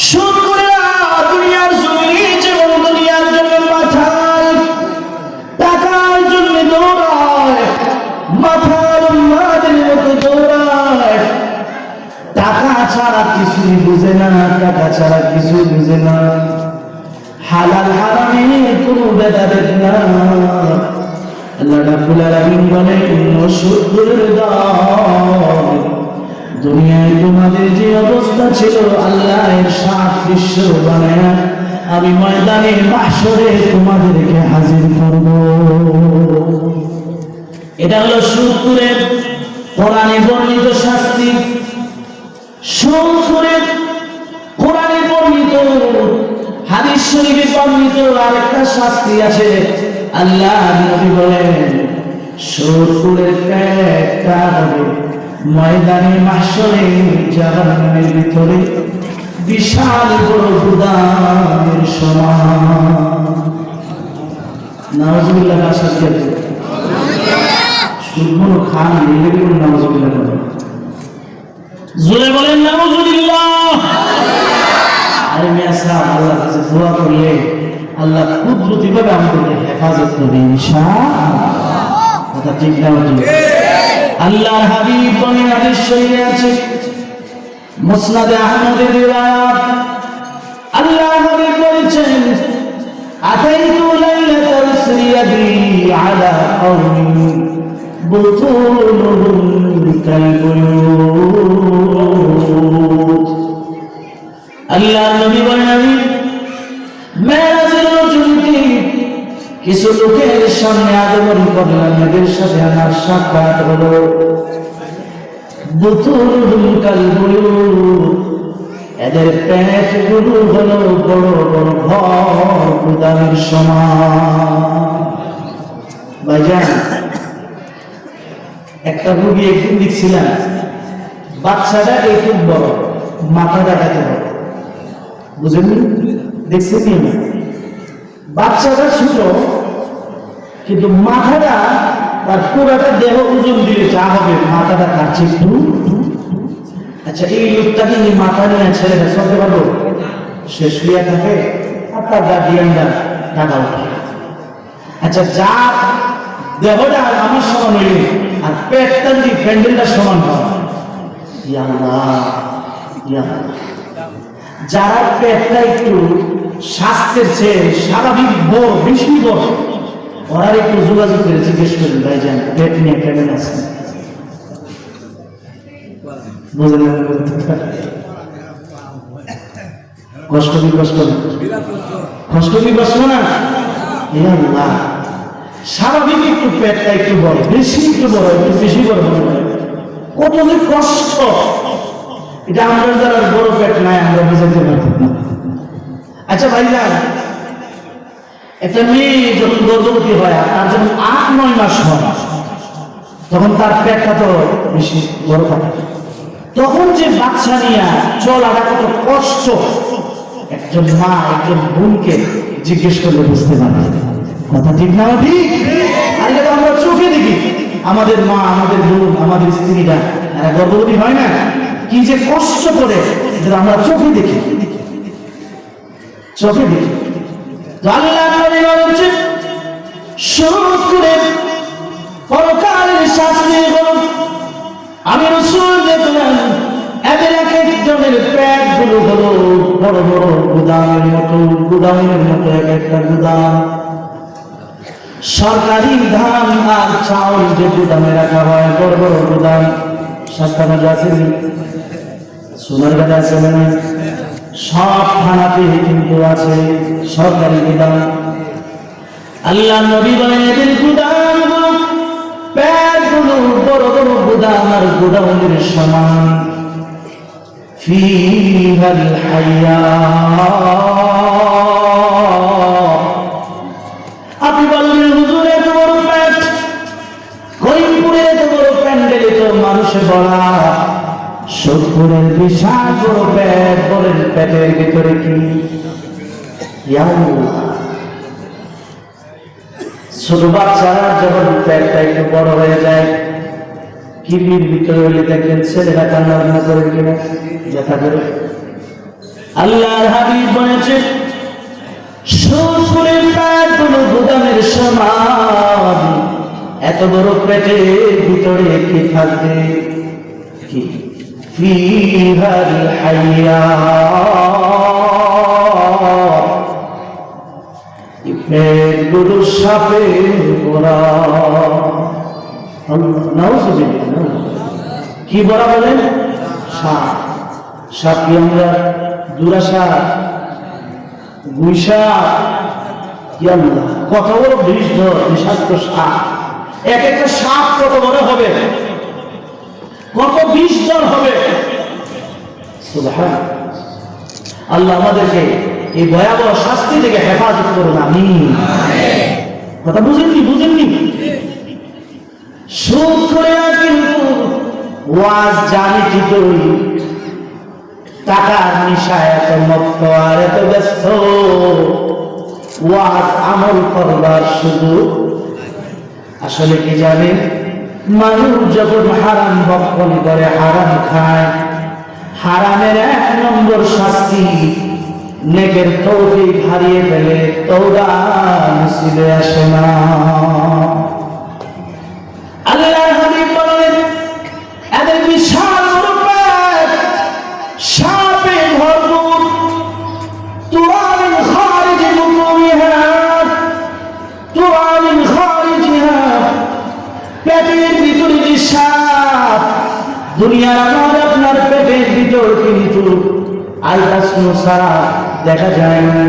শুকরা দুনিয়ার জমিনে যেমন দুনিয়ার জন্য মাথায় টাকার জন্য দৌড়ায়, মাথার মাদের মতো দৌড়ায়, টাকা ছাড়া কিছুই বুঝে না, টাকা ছাড়া কিছুই বুঝে না, হালাল হারামে কোনো ভেদাভেদ না। আল্লাহ রাব্বুল আলামিন বলেন শুকরের দাও, দুনিয়ায় তোমাদের যে অবস্থা ছিল আল্লাহ এর সাত দৃশ্য বানায়া আমি ময়দানে মাহশরে তোমাদেরকে হাজির করব। এটা হলো শুকরের কোরআনে বর্ণিত শাস্তি। শুকরের কোরআনে বর্ণিত, হাদিস শরীফে বর্ণিত আরেকটা শাস্তি আছে। আল্লাহ নবী বলেন শুকরের পেটটা হবে ময়দানে মাহশরে জাহান্নামের ভিতরে বিশাল বড় গুদামের সমান। নাউজুবিল্লাহ শাস্তি আছে। শুকনো খান নিলে বলুন নাউজুবিল্লাহ বলেন, জোরে বলেন নাউজুবিল্লাহ। আরে মিয়া সাহেব আল্লাহর কাছে দোয়া করলে আল্লাহ কুদরতিভাবে আমাদেরকে হেফাজত করবে ইনশাআল্লাহ। কথা ঠিক না? আল্লাহর হাবিব বলেন, হাদিস শরীফে আছে, মুসনাদে আহমদের রিওয়ায়াত, আল্লাহর হাবিব বলেছেন আতাইতু লাইলাতাল সিরিয়াদি আলা কওমিন বুতুনুহুম কালবুয়ুত। আল্লাহর নবী বলেন আমি মেরাজের রজনীতে কিছু লোকের সামনে আগমন করলাম, এদের সাথে আমার সাক্ষাৎ হলো। বুতুনুহুম কালবুয়ুত, এদের পেট গুলো হলো বড় বড় ঘর গুদামের সমান। ভাইজান একটা রোগী একদিন দেখছিলাম, বাচ্চাটা একটু বড়, মাথাটা এত বড়, বুঝলেন? দেখছেন বাচ্চাটা ছোট কিন্তু মাথাটা তার পুরাটা দেহ ওজন দিয়ে যা হবে মাথাটা তার চেয়ে একটু। আচ্ছা এই লোকটাকে মাথা নিয়ে ছেড়ে চলতে পারবো? সে শুয়ে থাকে আর তার গার্ডিয়ানরা টাকা উঠে। আচ্ছা যার দেহটা আমার সমান হইলে আর পেটটা যদি প্যান্ডেলটা সমান হয়, যারা পেটটা একটু স্বাস্থ্যের চেয়ে স্বাভাবিক বড় বেশি বড়, ওরা একটু যোগাযোগ করে জিজ্ঞেস করবেন ভাই যান পেট নিয়ে কেমন আছে। কষ্ট কি কষ্ট, কষ্ট কি কষ্ট না? স্বাভাবিক একটু পেটটা একটু বড়, বেশি একটু বড়, একটু বেশি বড় মনে হয়, কত যে কষ্ট। এটা আমাদের যারা বড় পেট নাই আমরা বুঝাতে পারতাম না। আচ্ছা ভাইজান, একটা মেয়ে যখন গর্ভবতী হয় তার যখন 8-9 মাস হয় তখন তার পেটটা তো বেশি বড় থাকে, তখন যে বাচ্চা নিয়ে চলাটা কত কষ্ট একজন মা একজন বোনকে জিজ্ঞেস করলে বুঝতে পারে। কথা ঠিক না? ঠিক। আর এটা আমরা চোখে দেখি, আমাদের মা আমাদের বোন আমাদের স্ত্রীরা গর্ভবতী হয় না, কি যে কষ্ট করে এটা আমরা চোখে দেখি, চোখে দেখি। আল্লাহ নবী বলেছেন শুকরের পরকালের শাস্তি হলো, আমি রাসূল দেখলাম এদের এক একজনের পেট গুলো হলো বড় বড় গুদামের মতো, গুদামের মতো এক একটা গুদাম। সরকারি ধান আর চাউল যে গুদামে রাখা হয়, বড় বড় গুদাম, সস্তা আছে সোনার গাছ আছে মানে সব থানাতে কিন্তু আছে সরকারি গুদাম। আল্লাহ নবী বলেন এদের গুদামগুলো পেটগুলো বড় বড় গুদাম আর গুদামের সমান। ফিহাল হাইয়া, আপনি বললেন হুজুর এত বড় পেট, করিমপুরে এত বড় প্যান্ডেলে তো মানুষে ভরা, শুকরের বিশাল বড় পেট, বলেন পেটের ভিতরে কি? ছোট বাচ্চারা যখন পেটটা একটু বড় হয়ে যায়, কিডনির ভিতরে হলে দেখবেন ছেলেরা কান্না করে কিনা ব্যথা করে। আল্লাহর হাবিব বলেছেন সুরের পেটগুলো গুদামের সমান, এত বড় পেটের ভিতরে কি থাকবে? কি ফিহাল হাইয়াত, পেটগুলো সাপে ভরা। নাউজুবিল্লাহ, কি বলা বলেন? সাপ। সাপ কি আমরা দুরাশা গুইসা কত বড় বিষাক্ত সাপ, এক একটা সাপ কত বড় হবে, কত বিষধর হবে। সুবহানাল্লাহ, আল্লাহ আমাদেরকে এই ভয়াবহ শাস্তি থেকে হেফাজত করুন, আমিন। কথা বুঝেননি? সুদ করে কিন্তু ওয়াজ জানি ঠিকই, টাকার নিশায় এত মত্ত আর এত ব্যস্ত, ওয়াজ আমল করবার সুযোগ। আসলে কি জানেন, মানুষ যখন হারাম ভক্ষণ করে, হারাম খায়, হারামের 1 নম্বর শাস্তি নেকের তৌফিক হারিয়ে ফেলে, তওবা নসিবে আসে না। আল্লাহর হাবিব বলেন এদের বিশাল রূপের সাপে ভরপুর, তুরামিন খারিজ মুকুমিহা, তুরামিন খারিজিহা, পেটের ভিতরে যে সাপ, দুনিয়ার আমার আপনার পেটের ভিতর কিন্তু আলট্রাসাউন্ড ছাড়া দেখা যায় না।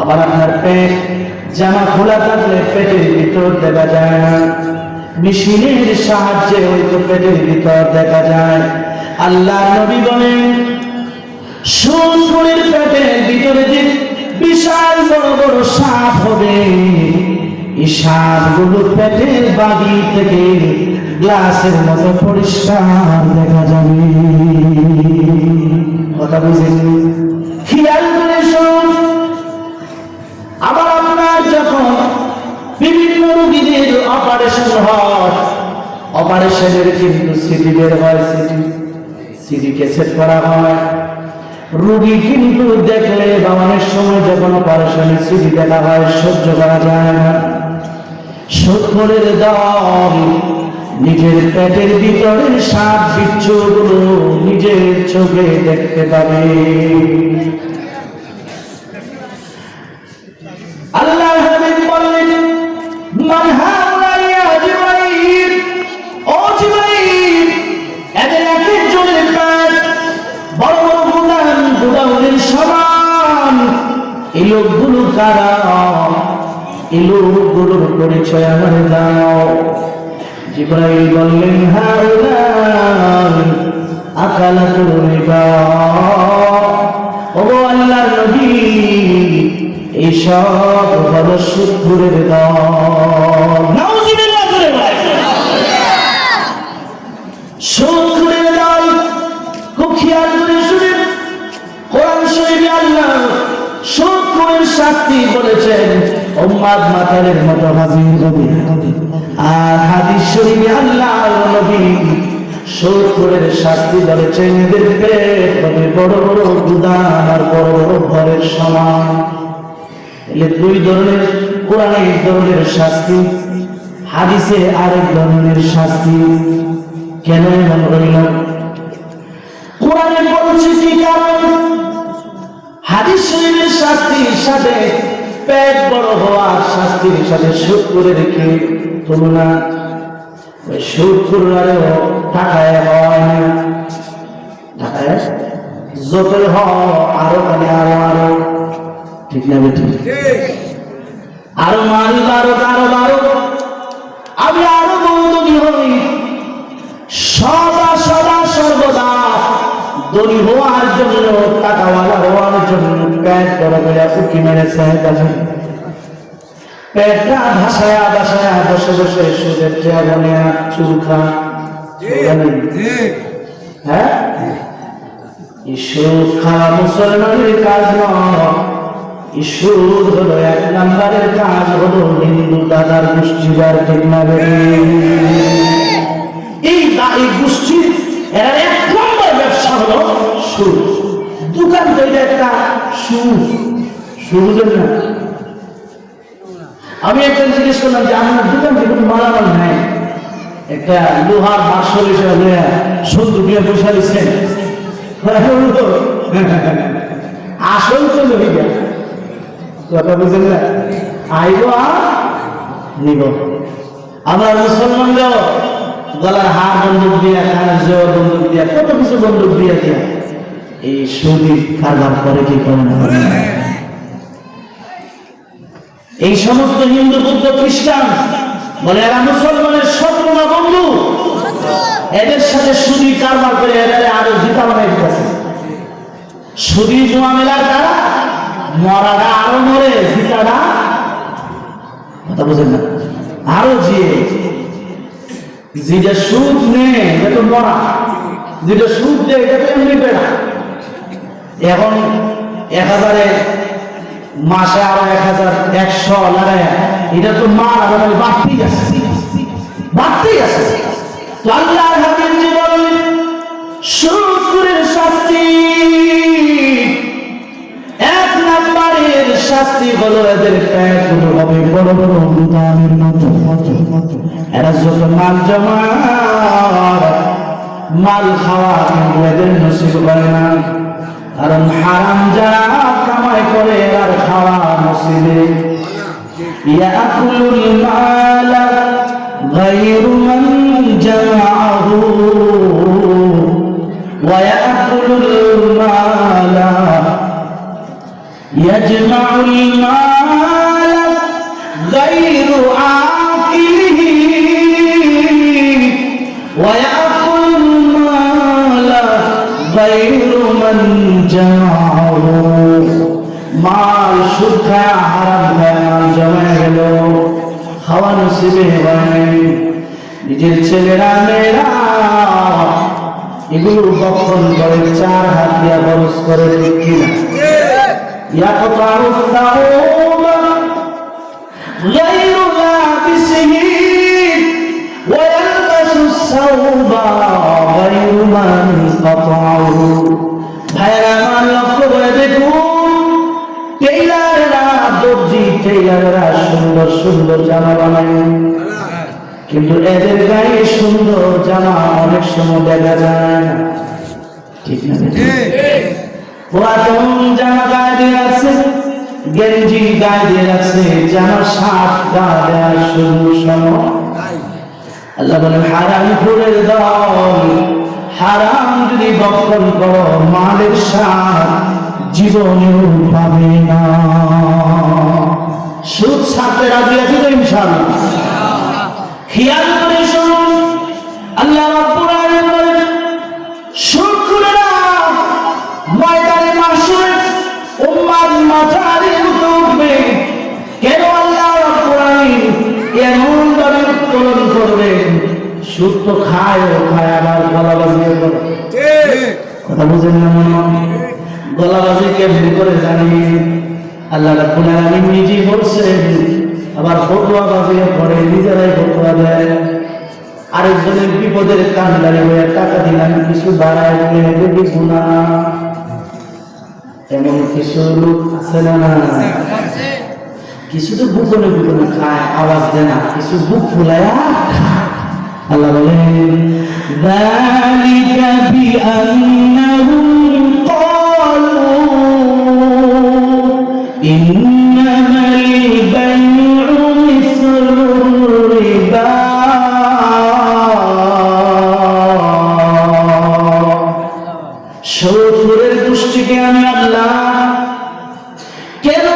আবার আপনার পেট জামা খোলা থাকলে পেটের ভিতর দেখা যায় না, মেশিনের সাহায্যে হয়তো পেটের ভিতর দেখা যায়। আল্লাহ নবী বলেন সুরের পেটের ভিতরে যে বিশাল বড় বড় সাপ হবে, এই সাপগুলো পেটের বাগি থেকে গ্লাসের মতো পরিষ্কার দেখা যাবে। কথা বুঝেন? খেয়াল করে শুন। আবার আপনার যখন বিভিন্ন রোগীদের অপারেশন হয়, অপারেশনের কিন্তু সিডি বের হয়, সিডি ক্যাসেট করা হয়। রোগী কিন্তু দেখলে বা অনেক সময় যখন অপারেশনের সিডি দেখা হয় সহ্য করা যায় না, শত্রুর দল নিজের পেটের ভিতরের সাপ বিচ্ছুগুলো নিজের চোখে দেখতে পাবে। আল্লাহ হাবিব বললেন মান হাওলাই ইয়া জিবরাইল, ও জিবরাইল, এদের এক একজনের পেট বড় বড় গুদামের সমান। এই লোকগুলো কারা? এই লোকগুলোর পরিচয় আমার দাও। জিবরাইল বললেন হাওলাই আকালাতুর রিবা, ও আল্লাহর নবী, এই সব হলো সুদখোরের দল। নাউজুবিল্লাহ করে ভাই, সুদখোরের দল। খুব খেয়াল করে শুনেন, কোরআন শরীফে আল্লাহ সুদখোরের শাস্তি বলেছেন উম্মাদ মাতারের মতো হাজির হবে, আর হাদিস শরীফে আল্লাহ নবী সুদখোরের শাস্তি বলেছেন এদের পেট হবে বড় বড় গুদাম আর বড় বড় ঘরের সমান। এলে 2 ধরনের, কোরআনে 1 ধরনের শাস্তি, হাদিসে আরেক ধরনের শাস্তি। কেন এমন হইল? কোরআনে বলছে কি কারণ, হাদিস শরীফের শাস্তির সাথে পেট বড় হওয়ার শাস্তির সাথে সুদখোরের রেখে তুলনা। ওই সুদখোরেরও টাকায় হয় না, টাকায় যতই হয় আরো মানে আরো ঠিক না বেঠিক? আরো মারি বারো আমি আরো বন্ধনী হই। সর্বদা ধনী হওয়ার জন্য, টাকাওয়ালা হওয়ার জন্য পেট বড় করে উঁকি মেরেছে। পেটটা ভাসায়া বসে বসে সুদের চেয়ারে চুল খান। হ্যাঁ, সুদ খাওয়া মুসলমানের কাজ নয়। সুদ হলো 1 নম্বরের কাজ, হলো হিন্দু দাদার গোষ্ঠীদার। ঠিক না? এই গোষ্ঠীর 1 নম্বর ব্যবসা হলো সুদ। দোকান তৈরি একটা বুঝেন না। আমি একটা জিজ্ঞেস করলাম যে আপনার দোকান থেকে মালামাল নাই, একটা লোহার মার্শাল হিসেবে সুন্দর দিয়ে বসা দিচ্ছেন, আসল তো লোহিকা কথা বুঝেন না, আইব আর নিব। আমরা মুসলমানরাও গলার হার বন্দুক দিয়া, কানের জোর বন্দুক দিয়া, কত কিছু বন্দুক দিয়া দিয়া এই সৌদি কারবার করে কি করে না। এই সমস্ত হিন্দু বৌদ্ধ খ্রিস্টান বলে এরা মুসলমানের শত্রু না বন্ধু, এদের সাথে সুদি কারবার করে এদের আরো জিতা বানাই দিতেছে। সুদি জুয়া মেলার দ্বারা মরাটা আরো মরে, জিতাটা কথা বুঝেন না আরো যেটা সুদ নেই এটা তো মরা, যেটা সুদ দেয় এটা তো এমনি বেড়া। এখন 1000-এ মাসে আরো 1100 লাগায়, এটা তো মার আবার বাড়তেই আছে। তো আল্লাহর হাবিব যে বলেন সুদের শাস্তি, 1 নম্বরের শাস্তি হলো এদের পেটগুলো হবে বড় বড় গুদামের মতো। এরা যত মাল জমায়, মাল খাওয়া কিন্তু এদের নসিব হয় না, কারণ হারাম যারা কামাই করে আর খাওয়া নসিবে। ইয়াকুলুল মালা গায়রু মান জামাআহু ওয়া ইয়াকুলুল মালা ইয়াজমাউল মালা গায়রু আকিলিহি ওয়া ইয়াকুলুল মালা গায়রু মান জামাআহু। মাল সুদ খায়া হারাম খায়া মাল জমা গেল, খাওয়া নসিবে হয়। নিজের ছেলেরা মেয়েরা এগুলো বক্ষণ করে, 4 হাত দিয়া বরস করে, ঠিক কিনা? ইয়াকতারু সাওবা গায়রু লাবিসিহি ওয়া ইয়ালবাসু সাওবা গায়রু মান কাতাহু। ভাইরা আমার লক্ষ্য করে দেখুন, টেইলাররা, দর্জি টেইলাররা সুন্দর সুন্দর জামা বানায়, কিন্তু এদের গায়ে সুন্দর জামা অনেক সময় দেখা যায় না, ঠিক না? পুরাতন জামা গায়ে দিয়ে রাখছে, গেঞ্জি গায়ে দিয়ে রাখছে, জামা শার্ট গায়ে দেওয়ার সুন্দর সময়। আল্লাহ বলেন হারাম ফুলের দল, হারাম যদি বক্ষণ করো মালের স্বাদ জীবনেও পাবে না। সুদ ছাড়তে রাজি আছি তো ইনশাআল্লাহ? খেয়াল করে শুনুন, আল্লাহ রাব্বুল আলামিন বলেন শুকরেরা ময়দানে মাশরে উম্মাত মাথারে উঠবে। কেন আল্লাহ রাব্বুল আলামিন এমন ভাবে উত্তোলন করবেন? সুদ তো খায় আবার গলাবাজিও করে, কথা বুঝেন না মনে হয়? গলাবাজি কেমনি করে জানি? আল্লাহ রাব্বুল আলামিন নিজেই বলছেন, আবার ফতোয়া বাজিয়ে পড়ে, নিজেরাই ফতোয়া দেয়। আরেকজনের বিপদের কান্ডারি হয়ে টাকা দিলাম কিছু বাড়ায় দিলে দেখি গুনাহ। এমন কিছু লোক আছে না? কিছু তো বুকনে খায়, আওয়াজ দেয় না, কিছু বুক ফুলায়া। আল্লাহ বলেন যালিকা বিআন্নাহুম ক্বালু ইন্নামাল বাই'উ মিসলুর রিবা। সুদের গোষ্ঠীকে আমি আল্লাহ কেন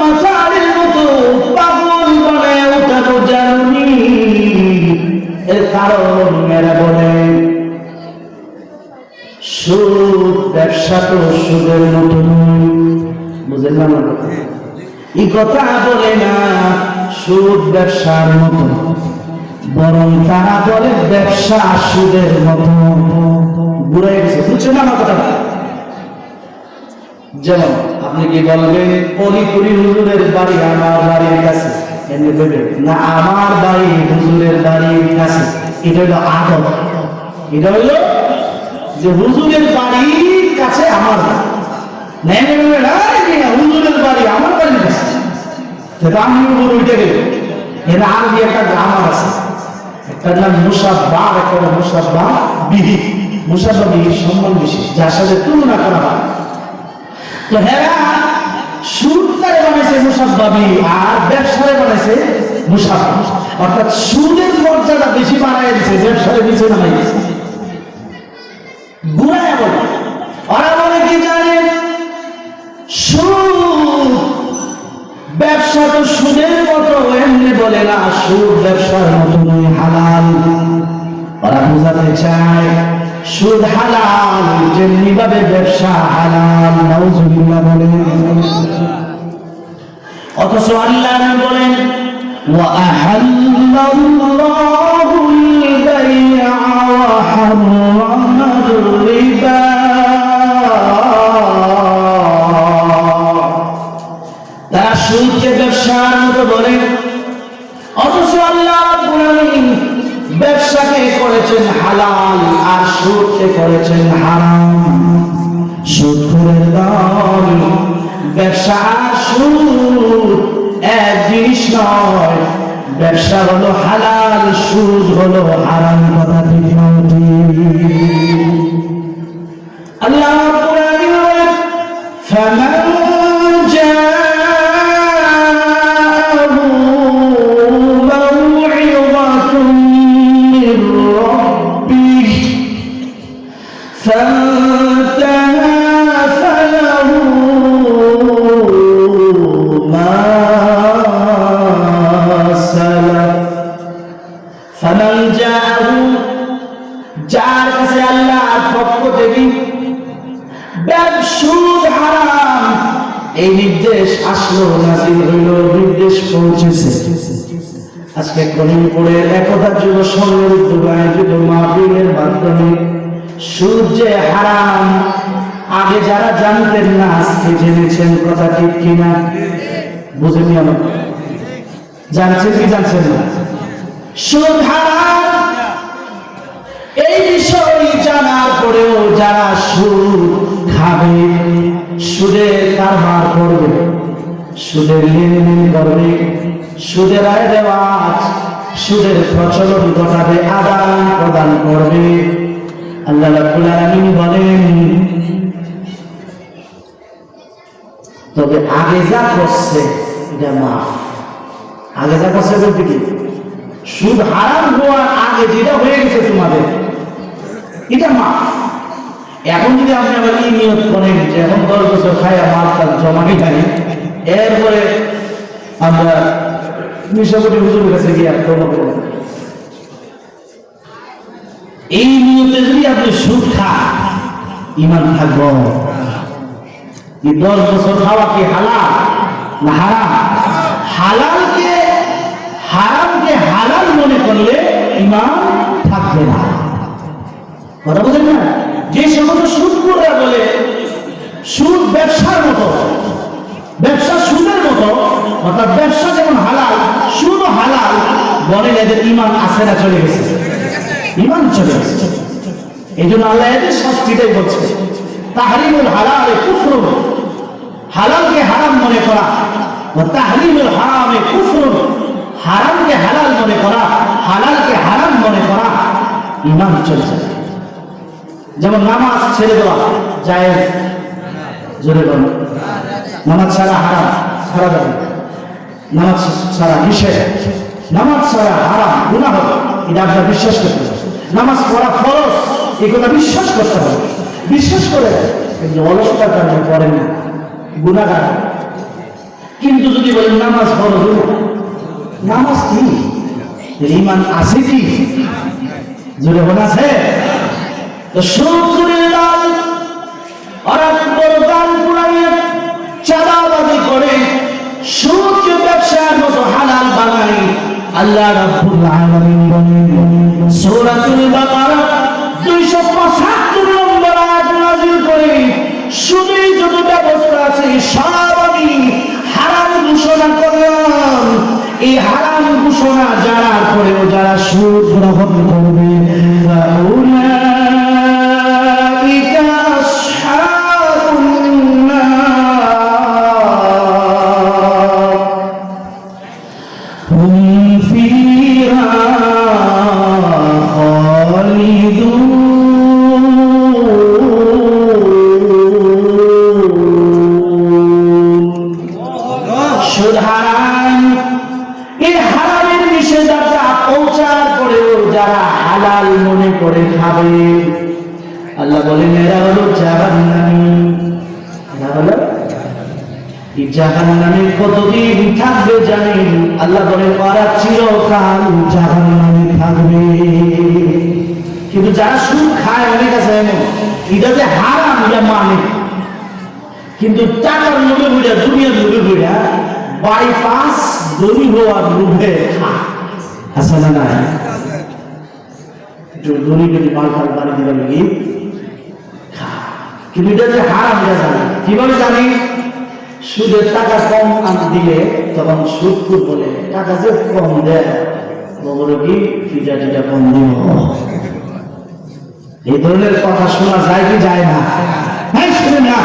মাথারের মতো পাগল বানায় ওঠানো জানি? এর কারণ এরা বলে সুদ ব্যবসা তো সুদের মতো নয়। বুঝলেন না আমার কথা? এই কথা বলে না সুদ ব্যবসার মতো, বরং তারা বলে ব্যবসা সুদের মতো। বুঝে গেছে? বুঝছেন না আমার কথা? যেমন আপনি কি বলবেন অলিপুরি হুজুরের বাড়ি আমার বাড়ির কাছে, এমনি বলবেন না আমার বাড়ি হুজুরের বাড়ির কাছে। এটা হলো আদব, এটা হলো যে হুজুরের বাড়ির কাছে আমার বাড়ি, নেমে নেমে হুজুরের বাড়ি আমার বাড়ি গেছে, সেটা আমি উপর উঠে গেল। এর আরবি একটা গ্রামার আছে, একটা নাম মুসাব্বা, একটা নাম মুসাব্বা বিহি। মুসাব্বা বিহি সম্মান বেশি, যার সাথে তুলনা করা হয়। তো হেরা সুদটারে বানাইছে মুসাব্বাবি, আর ব্যবসায় বানাইছে মুসাব্বা, অর্থাৎ সুদের মর্যাদা বেশি বানাই দিছে, ব্যবসায় নিচে নামাই দিছে। গুনায় বলে, ওরা বলে কি জানেন, সুদ ব্যবসা তো সুদের মতো এমনি বলে না, সুদ ব্যবসার মতো নয়, হালাল। ওরা বোঝাতে চায় সুদ হালাল, যেমনি ভাবে ব্যবসা হালাল। নাউজুবিল্লাহ বলেন। অথচ আল্লাহ বলেন ওয়া আহাল্লাল্লাহুল বাই'a ওয়া হারামার রিবা। তারা সুদকে ব্যবসার মতো বলে, অথচ আল্লাহ রাব্বুল আলামিন ব্যবসাকে করেছেন হালাল আর সুদকে করেছেন হারাম। সুদের দল ব্যবসা আর সুদ এক জিনিস নয়, ব্যবসা হলো হালাল, সুদ হলো হারাম। কথা ঠিক নয়? আল্লাহ রাব্বুল আলামিন বলেন ফামান যার কাছে আল্লাহর পক্ষ থেকে সুদ হারাম এই নির্দেশ আসলো, নাযিল হইল, নির্দেশ পৌঁছেছে। আজকে করিমপুরের একতা যুব সংঘের উদ্যোগে আয়োজিত মাহফিলের মাধ্যমে সুদ যে হারাম আগে যারা জানতেন না আজকে জেনেছেন। কথা ঠিক কিনা? বুঝেনি? আমার জানছেন কি জানছেন না? সুদ হারাম এই বিষয় জানার পরেও যারা সুদ খাবে, সুদের কারবার করবে, সুদের লেনদেন করবে, সুদের আয় রেওয়াজ, সুদের প্রচলন ঘটাবে, আদান প্রদান করবে, আল্লাহ রাব্বুল আলামিন বলেন তবে আগে যা করছে এটা মাফ। আগে যা করছে বলতে কি, সুদ হারাম হওয়ার আগে যেটা হয়ে গেছে তোমাদের এটা মাফ। এখন যদি আপনি আবার এই নিয়ত করেন যে এখন 10 বছর খায়া মালটা জমা নিয়ে, এরপরে আমরা মিশাবটি হুজুরের কাছে গিয়ে তওবা করব, এই নিয়তে যদি আপনি সুদ খান, ঈমান থাকবো? এই 10 বছর খাওয়া কি হালাল না হারাম? হালালকে হারামকে হালাল মনে করলে ঈমান থাকবে না। কথা বুঝেন না? যে সমস্ত সুদখোররা বলে সুদ ব্যবসার মতো, ব্যবসা সুদের মতো, অর্থাৎ ব্যবসা যেমন হালাল সুদও হালাল, বলে এদের ঈমান আছে না চলে গেছে? ঈমান চলে গেছে। এই জন্য আল্লাহ এদের শাস্তিটাই বলছে তাহরিমুল হালালে কুফরুন, হালালকে হারাম মনে করা, ও তাহরিমুল হারামে কুফরুন, হারামকে হালাল মনে করা, হালালকে হারাম মনে করা, ঈমান চলে যায়। যেমন নামাজ ছেড়ে দেওয়া জায়েজ, জোরে বলো। নামাজ ছাড়া হারাম, ছাড়া যাবে, নামাজ ছাড়া নিষেধ, নামাজ ছাড়া হারাম, গুনাহ, এটা আপনার বিশ্বাস করতে হবে। নামাজ পড়া ফরজ, এই কথা বিশ্বাস করতে হবে। বিশ্বাস করে অলসতার কারণে পড়েন না, গুনাহগার। কিন্তু যদি বলেন নামাজ ফরজ, নামাজ কি? ঈমান আছে কি? জোরে বলা আছে? তো সুদের দল ওরা বরদান পুরাইয়ে চাঁদাবাজি করে সুদকে ব্যবসার মতো হালাল বানায়। আল্লাহ রাব্বুল আলামিন বলেন সূরাতুল বাকারা 275 নম্বর আয়াত নাযিল করে সুদের যত ব্যবস্থা আছে সব আমি হারাম ঘোষণা করলাম। এই হারাম ঘোষণা জানার পরেও যারা সুদ গ্রহণ করবে উলাইকা আসহাবুন নার এই জাহান্নামে কতদিন থাকবে জানেন? আল্লাহ বলেন ওরা চিরকাল জাহান্নামে থাকবে। কিন্তু যারা সুদ খায় অনেক আছে এমন, এটা যে হারাম এটা মানে, কিন্তু টাকার লোভে বুঝা, দুনিয়ার লোভে বুঝা বাইপাস দড়ি হওয়ার লোভে খায়। আছে না না? একটু দড়ি কেটে মালখাল বাড়ি দিবে নাকি খায়, কিন্তু এটা যে হারাম এটা জানে। কিভাবে জানি? সুদের টাকা কম দিলে তখন সুদকুর বলে টাকা যে কম দেয়, বলো কি ফিটা টিটা কম দিব। এই ধরনের কথা শোনা যায় কি যায় না? হ্যাঁ, শুনে না।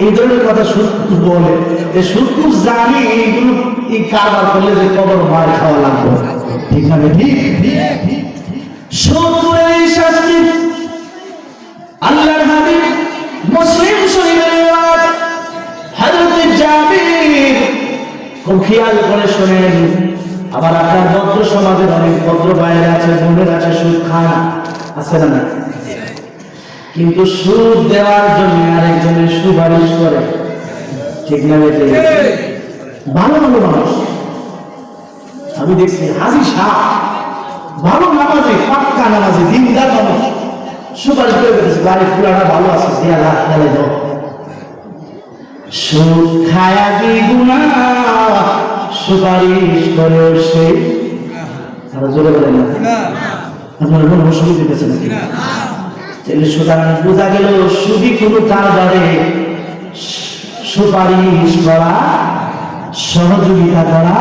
এই ধরনের কথা সুদকুর বলে, যে সুদকুর জানি এইগুলো এই কারবার করলে যে কবর মার খাওয়া লাগবে। ঠিক না? ঠিক সুদকুরের শাস্তি আল্লাহর হাবিব মুসলিম শরীফের রিওয়ায়াত হযরত জাবির, খুব খেয়াল করে শোনেন। আবার আপনার ভদ্র সমাজের অনেক ভদ্র ভাইয়ের আছে, বোনের আছে, সুদ খান আছে না? কিন্তু সুদ দেওয়ার জন্য আরেকজনের সুপারিশ করে। ঠিক না? ভালো ভালো মানুষ আমি দেখছি, হাজি সাহ ভালো নামাজি, পাক্কা নামাজি, দিনদার মানুষ সুপারিশ করে ফেলেছে, বাড়ি ফুলাটা ভালো আছে, দিয়া লাখ ফেলে দাও। সুদ খায়া কি গুনাহ, সুপারিশ করে সে আরো জোরে বলেন না। আপনারা কোনো অসুবিধা দিতেছে নাকি? তাহলে সুতরাং বোঝা গেল সুদি কোনো কারবারে সুপারিশ করা, সহযোগিতা করা।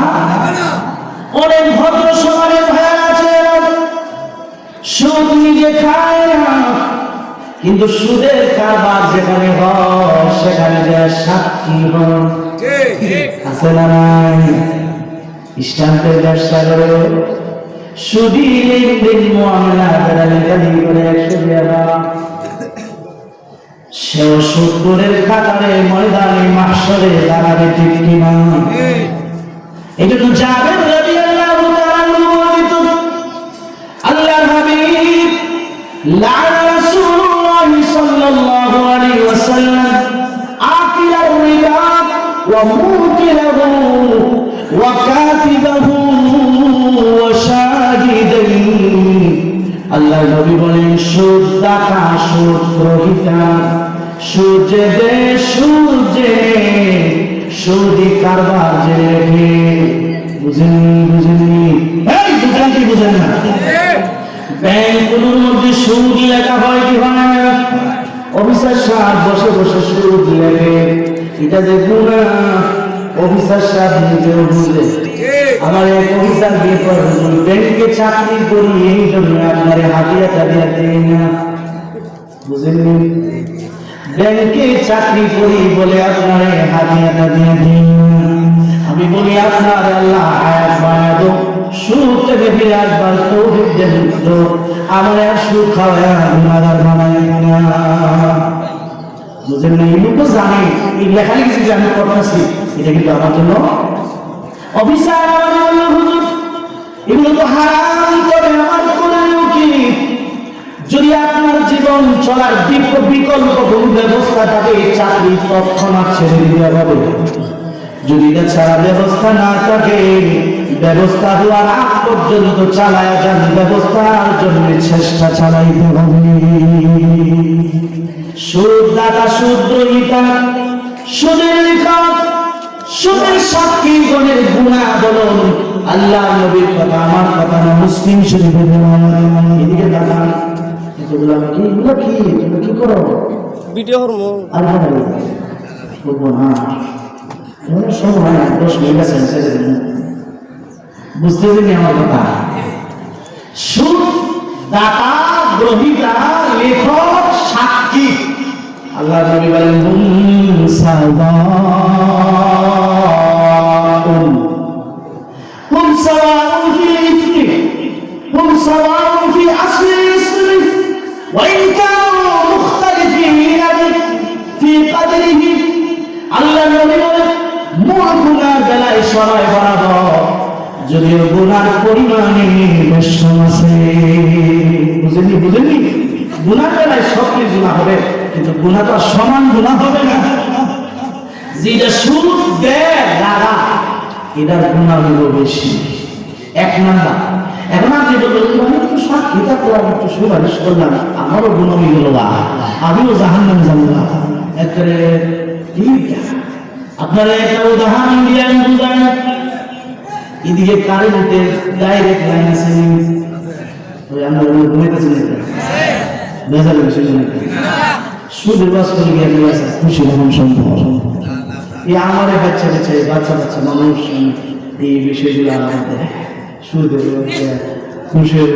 অনেক ভদ্র সমাজের ভাইয়া আছে সুদ নিজে খায় না, কিন্তু সুদের কারবার যেখানে হয় সেখানে সাক্ষী হন। আছে না নাই? স্ট্যাম্পের ব্যবসা করে সুদি লেনদেন মুআমালা বেড়ালি করে 100 টাকা, সেও সুদের খাতারে ময়দানে মাহশরে দাঁড়াবে। ঠিক কিনা? এটা তো জাবের রাদিয়াল্লাহু তাআলা বর্ণিত, আল্লাহর হাবিব লাআনা রাসূলুল্লাহ সাল্লাল্লাহু আলাইহি ওয়াসাল্লাম আকিলার রিবা ওয়া মুকিলাহু ওয়া কাতিবাহু ওয়া শাহিদাইহি। আল্লাহর নবী বলেন সুদ দাতা, সুদ গ্রহীতা, সুদ দে, সুদ যে সুদি কারবার যে রেখে। বুঝেননি? এই বুঝেন কি বুঝেন না? ব্যাংকগুলোর মধ্যে সুদ লেখা হয় কি হয় না? অফিসার সাহেব বসে বসে সুদ লেখে, এটা যে গুনাহ অফিসার সাহেব নিজেও বুঝে। আমার এক অফিসার বিয়ে করে ব্যাংকে চাকরি করি, এই জন্য আপনার হাতিয়াটা দিয়ে দেই না। বুঝেননি? ব্যাংকে চাকরি করি বলে আপনার হাতিয়াটা দিয়ে দিই। আমি বলি আপনার আল্লাহ হায়াত বানায় দাও, সুদ থেকে ফিরে আসবার তৌফিক দেন, আমার আর সুদ খাওয়া গুনাহগার বানায় না। বুঝেন না? এই লোক জানে, এই লেখালেখি যে আমি করতেছি এটা কিন্তু আমার জন্য অফিসার। আমার হুজুর এগুলো তো হারাম করে, আমার করলেও কি? যদি আপনার জীবন চলার বিকল্প কোন ব্যবস্থা থাকে, চাকরি তৎক্ষণাৎ ছেড়ে দিতে হবে। যদি এটা ছাড়া ব্যবস্থা না থাকে, ব্যবস্থা হওয়ার আগ পর্যন্ত চালায় যান, ব্যবস্থার জন্য চেষ্টা চালাইতে হবে। সুদ দাতা, সুদ গ্রহীতা, সুদের লেখক, সুদের সাক্ষী গণের গুনাহ বলুন। আল্লাহ নবীর কথা, আমার কথা না, মুসলিম শরীফের এদিকে তাকান। এগুলো কি? এগুলো কি? তুমি কি করো? ভিডিও হরমোন আর বলবো না, সব হয় না। 10 মিনিট আছে, বুঝতে পারি আমার কথা। সুদ দাতা, গ্রহীতা, লেখক, সাক্ষী। আল্লাহ নবী বলেন হুম সাওয়াউন ফি ইসমি, হুম সাওয়াউন ফি আসলি ইসমি, ওয়া ইন কানু মুখতালিফিন ফি কদরিহি। আল্লাহ নবী বলেন মূল গুনার বেলায় সবাই বরাবর, যদিও গুনার পরিমাণে বেশম আছে। বুঝেননি? গুনার বেলায় সব কি গুনাহ হবে, কিন্তু গুনাহ তো সমান গুনাহ হবে না। যেটা সুদ দেয় দাদা, এটার গুণা হলো বেশি। এক নাম্বার। এখন আপনি বলবেন আমি একটু সাক্ষী থাকলাম, একটু সুপারিশ করলাম, আমারও গুণ হয়ে গেল, আমিও জাহান্নামে যাবো না। একবারে আপনারা একটা উদাহরণ দিয়ে আমি বুঝাই। এদিকে কারেন্টের ডাইরেক্ট লাইন আছে, আমরা ঘুমাইতেছি বেজালের বিষয় সুদের বাস করে গিয়ে খুশি রকম সম্ভব। এই আমার বাচ্চা বাচ্চা মানুষ এই বিষয়গুলো আমাদের সুদের খুশির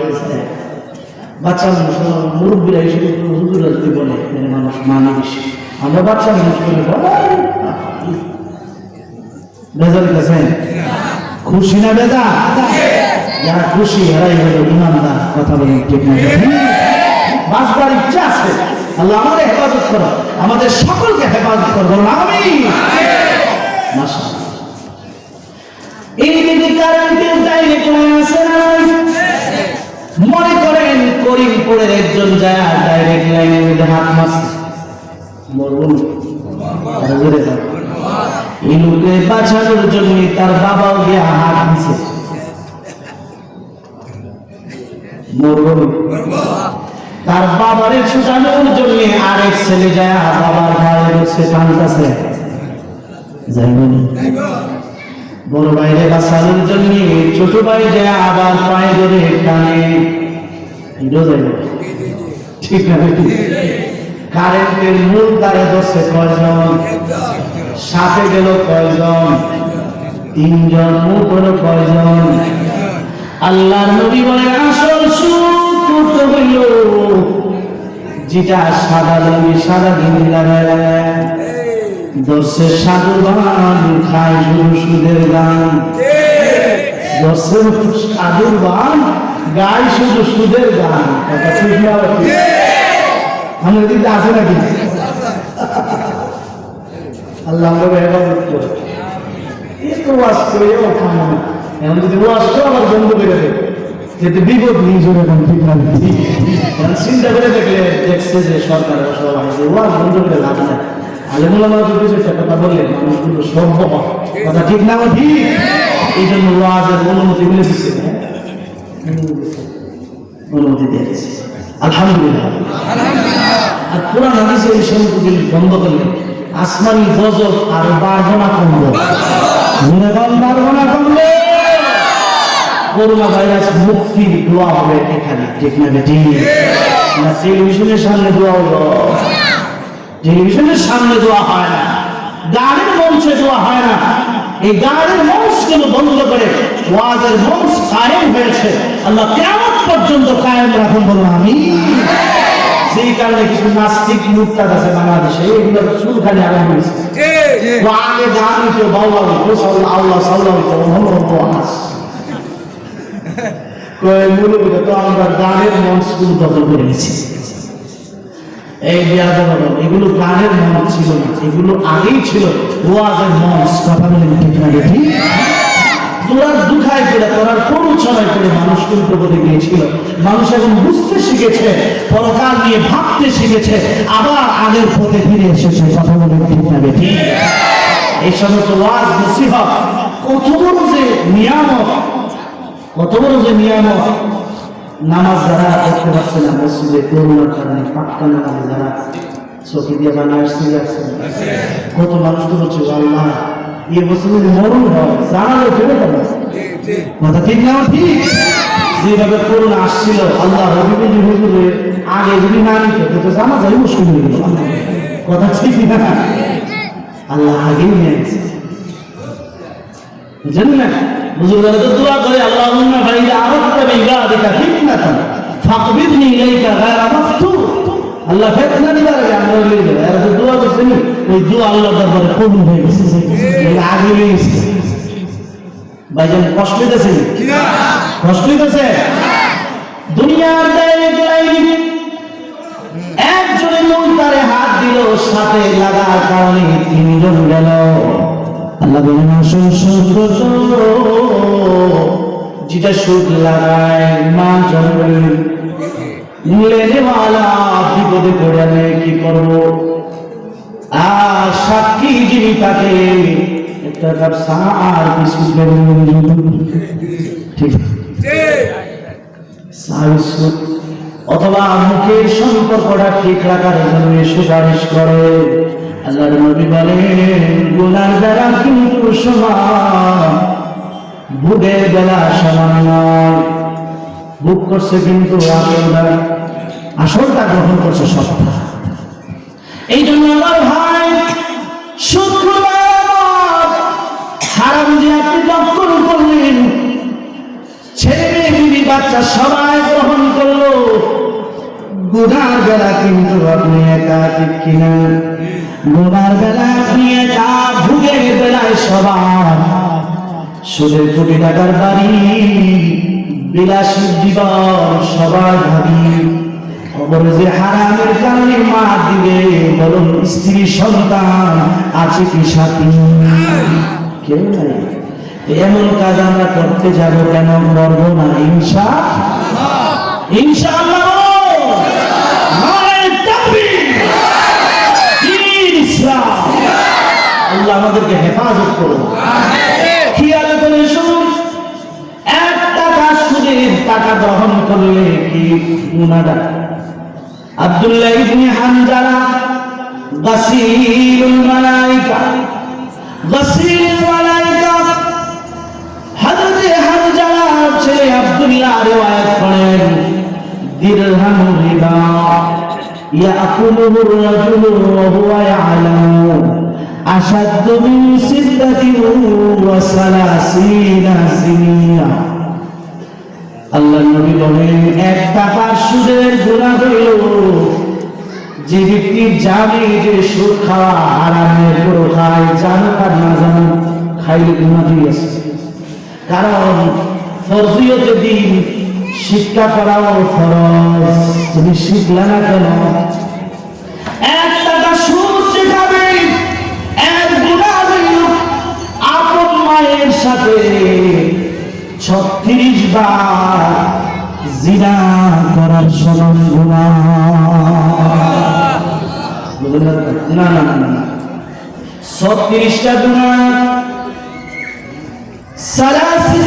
বাচ্চা বাচ্চা মানুষ মুরব্বীরা হিসেবে হুজুরা যদি বলে মানুষ মানুষ, আমরা বাচ্চা মানুষ করে বেজাল গেছেন। খুশি না বেজা? যারা খুশি এরাই হলো ইমানদার। কথা বলেন ঠিক না? বাঁচবার ইচ্ছা আছে, আল্লাহ আমাদের হেফাজত করো, আমাদের সকলকে হেফাজত করবো। আমিন। মাশাআল্লাহ। এই দিকে কারেন্টের ডাইরেক্ট লাইন আছে না? মনে করেন করিমপুরের একজন যায় ডাইরেক্ট লাইনের মধ্যে হাত মারছে, মরবো। এই লোকে বাঁচানোর জন্য তার বাবাও গিয়ে হাত দিছে, মরবো। তার বাবারে ছুটানোর জন্য আরেক ছেলে যায় বাবার গায়ে বসে কাঁদতেছে, যাইবনি। বড় ভাইরে বাঁচানোর জন্য ছোট ভাই যায় আবার পায়ে ধরে টানে, ঠিক না? কারেন্টের মূল তারে বসে কয়জন, সাথে গেল কয়জন, 3 জন, মুখ হলো কয়জন। আল্লাহর নবী বলেন আসল সুদ করতে হইল যেটা সাদা লুঙ্গি সাদা গিনি লাগায় দর্শের সাধু বান খায় শুধু সুদের গান, দর্শের সাধুর বান গায় শুধু সুদের গান। আমাদের দিকে আছে নাকি? আল্লাহ একটু ওয়াজ করে এখন যদি ওয়াজ করে আবার বন্ধ করে দেবে, যেহেতু বিপদ নিজ এখন ঠিক না। চিন্তা করে দেখলে দেখছে যে সরকার সবাই যে ওয়াজ বন্ধ করে লাভ নাই। আলেমুলামা তো কিছু একটা কথা বললেন, মানুষগুলো সম্ভব কথা ঠিক না ঠিক। এই জন্য ওয়াজের অনুমতি মিলে দিচ্ছে, অনুমতি দিয়ে দিচ্ছে। আলহামদুলিল্লাহ। আর কোরআন হাদিসে এই সমস্ত জিনিস বন্ধ করলে আসমানি গজব আর বারবনা কমবে, বারবনা কমবে। করোনা ভাইরাস মুক্তির দোয়া হবে এখানে, ঠিক না? ঠিক না? টেলিভিশনের সামনে দোয়া হলো, টেলিভিশনের সামনে দোয়া হয় না, গানের মঞ্চে দোয়া হয় না। এই গানের মঞ্চ কেন বন্ধ করে ওয়াজের মঞ্চ কায়েম হয়েছে, আল্লাহ কিয়ামত পর্যন্ত কায়েম রাখুন, বলুন আমিন। সেই কারণে কিছু নাস্তিক মুক্তাদ আছে বাংলাদেশে, এগুলো চুলখানি আরম্ভ হয়েছে। আগে গান হইতো বাউলা হইতো, আল্লাহ সাল্লাহ হইতো, মূলত তো আমরা গানের মঞ্চগুলো দখল করে নিয়েছি। এই এগুলো গানের মঞ্চ ছিল না, এগুলো আগেই ছিল ওয়াজের মঞ্চ। কথা বলে ঠিক না? ঠিক। তোরার দুঃখায় করে তোরার প্ররোচনায় করে মানুষ কিন্তু বলে গিয়েছিল। মানুষ এখন বুঝতে শিখেছে, পরকাল নিয়ে ভাবতে শিখেছে, আবার আগের পথে ফিরে এসেছে। কথা বলে ঠিক না? ঠিক। এই সমস্ত ওয়াজ নসিহত কত বড় যে নিয়ামত, কত বড় যে নিয়ামত। নামাজ যারা করতে পারছে না মসজিদে করোনার কারণে, পাক্কা নামাজ যারা চোখে দিয়ে বানা আসতে যাচ্ছে, কত মানুষ তো বলছে আল্লাহ এই বছর যদি মরণ হয় জানালে ফেলে দেবে। কথা ঠিক না? ঠিক। যেভাবে করোনা আসছিল, আল্লাহ রবিবুল হুজুরের আগে যদি না নিত তো জানা যায় মুশকিল হয়ে গেল। কথা ঠিক না? আল্লাহ আগেই নিয়ে গেছে, বুঝলেন না? বুজুর্গরা তো দোয়া করে আল্লাহুম্মা ফাইদা আরাদতা বিইবাদিকা ফিতনাতান ফাকবিদনি ইলাইকা গায়রা মাফতুর। আল্লাহ ফিতনা দিবার আগে আমরা লয়ে যাব। আর তো দোয়া করছেন, ওই দোয়া আল্লাহর দরবারে কবুল হয়ে গেছে, এর আগে হয়ে গেছে। ভাইজান কষ্ট হইতেছে কি না? কষ্ট হইতেছে। দুনিয়ার দায়ে গলাই একজনে মন তারে হাত দিল, সাথে লাগার কারণে 3 জন গেল। আল্লাহ বলেন আসল সুদ যেটা সুদ লাগায় মা জন্মে লেনেওয়ালা বিপদে পড়ে আমি কি করবো? আর সাক্ষী যিনি তাকে একটা কাপ চা আর বিস্কুট ঠিক চা বিস্কুট অথবা মুখের সম্পর্কটা ঠিক রাখার জন্য সুপারিশ করে। আল্লাহর নবী বলেন গুনার দ্বারা কিন্তু সমান, ভোগের বেলা সমান নয়। ভোগ করছে কিন্তু আসলটা গ্রহণ করছে সবটা। এই জন্য আমার ভাই শুক্রবার হারাম যে আপনি দখল করলেন, ছেলে মেয়ে বিবি বাচ্চা সবাই গ্রহণ করলো, গুনার বেলা কিন্তু আপনি একা, ঠিক কিনা? গুনার বেলা আপনি একা, ভোগের বেলায় সবার। সুদের কোটি টাকার বাড়ি, বিলাসী জীবন সবার ভাবি। খবরে যে হারামের কারণে মা দিবে, বলুন স্ত্রী সন্তান আছে কি সাথী? কেউ নাই। এমন কাজ আমরা করতে যাবো কেন? করবো না ইনশাআল্লাহ। আল্লাহ আমাদেরকে হেফাজত করুন। খেয়াল করে শুনুন, এক টাকা সুদের টাকা গ্রহণ করলে কি গুনাহগার? আব্দুল্লাহ ইবনে হানজালা গাসিলুল মালাইকা, হযরত হানজালা ছেলে আব্দুল্লাহ রিওয়ায়াত করেন, দিরহামু রিবা ইয়াকুলুহু আর-রাজুলু ওয়া হুয়া ইয়ালামু আশাদ্দু মিন সিদ্দাতিন ওয়া সালাসিনা সিনিয়া। আল্লাহর নবী বলেন এক টাকার সুদের গুনাহ হইল যে ব্যক্তি জানে যে সুদ খাওয়া হারামের পুরো খায়, জানো আর না জানো খাইলে গুনাহই আছে। কারণ ফরজিয়ত দিন শিক্ষা করাও ফরজ, তুমি শিখলে না কেন? এক টাকা সুদ শেখাবে, এক গুনাহ হইল আপন মায়ের সাথে 36 বার জিনা করার সমান গুনাহ। না না না, 36টা গুনাহ, 36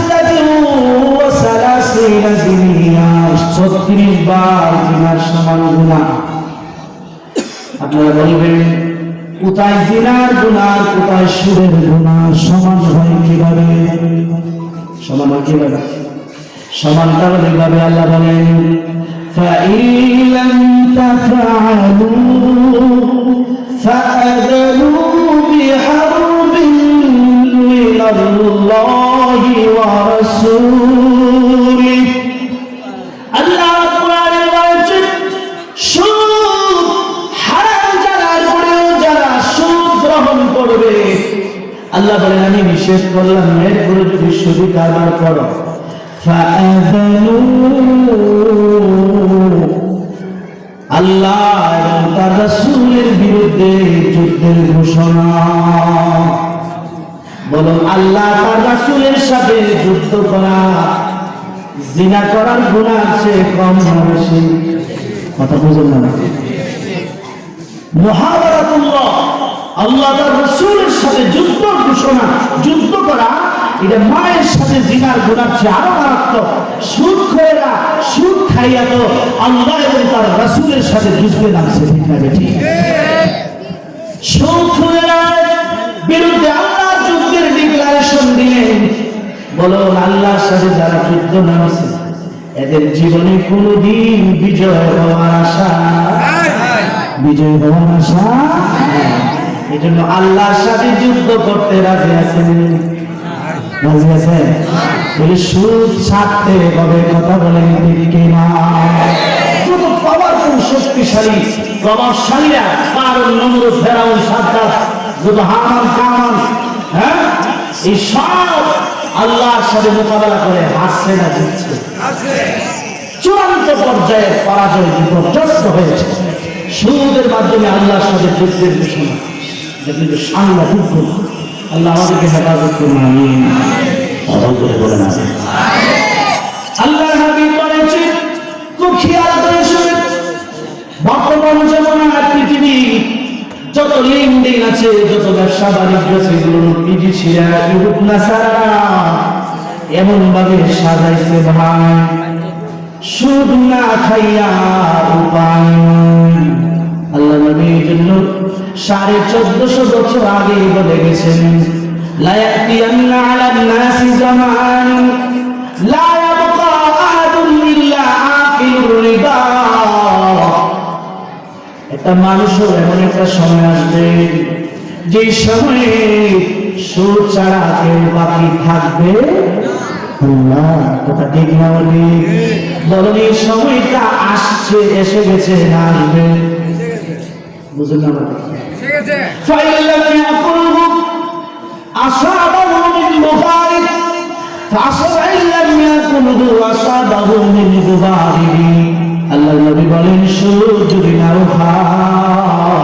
বার জিনার সমান গুনাহ। আপনারা বলবেন কোথায় জিনার গুনাহ, কোথায় সুদের গুনাহ? সমান হয় কিভাবে? সমান হয় কিভাবে? সমানটা হলে কিভাবে? আল্লাহ বলেন فَإِن لَّمْ تَفْعَلُوا فَأَذَنُوا بِحَرْبٍ مِّنَ اللَّهِ وَرَسُولِهِ। আল্লাহ কোরআনে বলেছেন সুদ হারাম জানার পরেও যারা সুদ গ্রহণ করবে, আল্লাহ বলেন আমি নিষেধ করলাম, এরপরে যদি সুদ কারবার করো আল্লাহ এবং তার রাসূলের বিরুদ্ধে যুদ্ধের ঘোষণা। বলো আল্লাহ তার রাসূলের সাথে যুদ্ধ করা জিনা করার গুনাহ চেয়ে কম না বেশি? কথা বুঝুন না। মুহাওয়ারাতুল্লাহ, আল্লাহ তার রাসূলের সাথে যুদ্ধ ঘোষণা, যুদ্ধ করা এটা মায়ের সাথে জিনার গুনাহ চেয়ে আরো মারাত্মক। সুদ খোরেরা সুদ খাইয়া তো আল্লাহ এবং তার রাসূলের সাথে যুদ্ধে নামছে, ঠিক না ঠিক? সুদ খোরেরা বিরুদ্ধে আল্লাহ যুদ্ধের ডিক্লারেশন দিলেন। বলো আল্লাহর সাথে যারা যুদ্ধ নামছে এদের জীবনে কোনোদিন বিজয় হওয়ার আশা, বিজয় হওয়ার আশা। এই জন্য আল্লাহর সাথে যুদ্ধ করতে রাজি আছেন? রাজি আছেন? বলে সুদ ছাড়তে হবে, কথা বলেন ঠিক কিনা? যত পাওয়ারফুল শক্তিশালী প্রভাবশালীরা, কারণ নমরুদ, ফেরাউন, সাদ্দাত, যত হামান কামান, হ্যাঁ, এই সব আল্লাহর সাথে মোকাবেলা করে হাসছে না জিতছে? চূড়ান্ত পর্যায়ে পরাজয় বিপর্যস্ত হয়েছে সুদের মাধ্যমে আল্লাহর সাথে যুদ্ধের ঘোষণা। কিন্তু সাংঘাতিক গুণ। আল্লাহ আমাদেরকে হেফাজত করুন, আমিন। বলেন আল্লাহর হাবিব বলেছে, খুব খেয়াল করে শুনেন, বর্তমান যমুনা পৃথিবী যত লেনদেন আছে, যত ব্যবসা বাণিজ্য আছে, এগুলো বিদেশিরা ইহুদ নাসারা এমন ভাবে সাজাইছে ভাই, সুদ না খাইয়া উপায়। আল্লাহ নবীর জন্য 1450 বছর আগে বলে গেছেন, লা ইয়াতিয়ান্না আলান নাসি জামান লা ইয়াবকা আহাদুন ইল্লা আকিলুর রিবা। একটা মানুষের এমন একটা সময় আসবে যে সময়ে সুদ ছাড়া কেউ বাকি থাকবে না। কথা ঠিক না বলি? বলেন এই সময়টা আসছে, এসে গেছে, না আসবে? বুঝলেন না? ফাইলাম ইয়াকুলহু আসাবাহু মিন মুবারিক ফাসাইলাম ইয়াকুলহু আসাবাহু মিন মুবারিক। আল্লাহ নবী বলেন, সুদ যদি নাও খাও,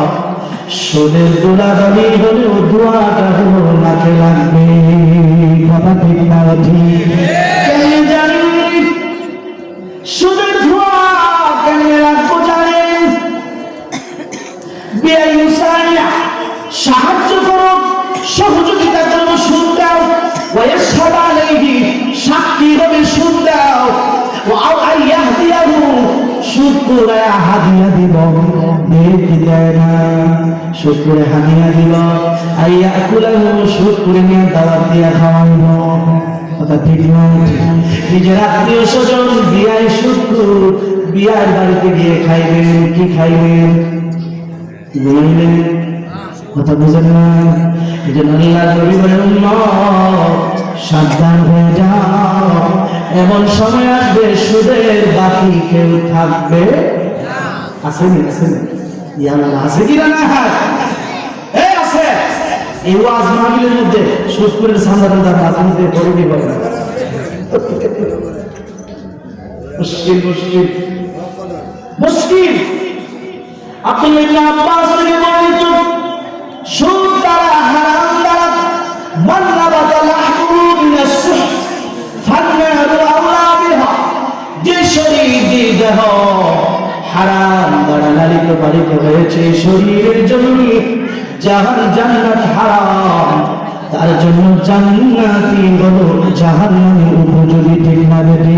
সুদের দোলাবালি হলেও দোয়াটা হলো নাকে লাগবে। কথা ঠিক না ঠিক? কেন জানেন সুদের ধোয়া কেমনে লাগবো জানেন? বেআইনসানিয়া সাহায্য করো, সহযোগিতা করো, সুদ দাও। ওয়ায়াশহাদু আলাইহি সাক্ষী হবে, সুদ দাও। ওয়া আইয়াহদিয়াহু সুদ করে হাদিয়া দিব, নেকি দেয় না, সুদ করে হাদিয়া দিব। আইয়াকুলাহু সুদ করে নিয়ে দাওয়াত দিয়া খাওয়াইব। কথা ঠিক নয়? নিজের আত্মীয় স্বজন বিয়ায় সুদ, বিয়ার বাড়িতে গিয়ে খাইবেন, কি খাইবেন? ঘুমাইবেন। কথা বুঝেন না? এই জন্য আল্লাহ নবী বলেন, উম্মত সাবধান হয়ে যাও, এমন সময় আসবে সুদের বাকি কেউ থাকবে আসেনি? আসেনি? ইয়াল্লাহ আছে কি না? এই আছে। এই ওয়াজ মাহফিলের মধ্যে সুদপুরের সান্দাটা রাজনীতি করে দিব। মুশকিল মুশকিল মুশকিল। আব্দুল্লাহ ইবনে আব্বাস থেকে বর্ণিত, সুদ দ্বারা, হারাম দ্বারা মান নাবাতা লাহমু মিনাস সুহ ফান্নারু আওলা বিহা। যে শরীর, যে দেহ হারাম দ্বারা লালিত পালিত হয়েছে, শরীরের জন্য জান্নাত হারাম, তার জন্য জান্নাতি হলো জাহান্নামের উপযোগী। ঠিক না বেটি?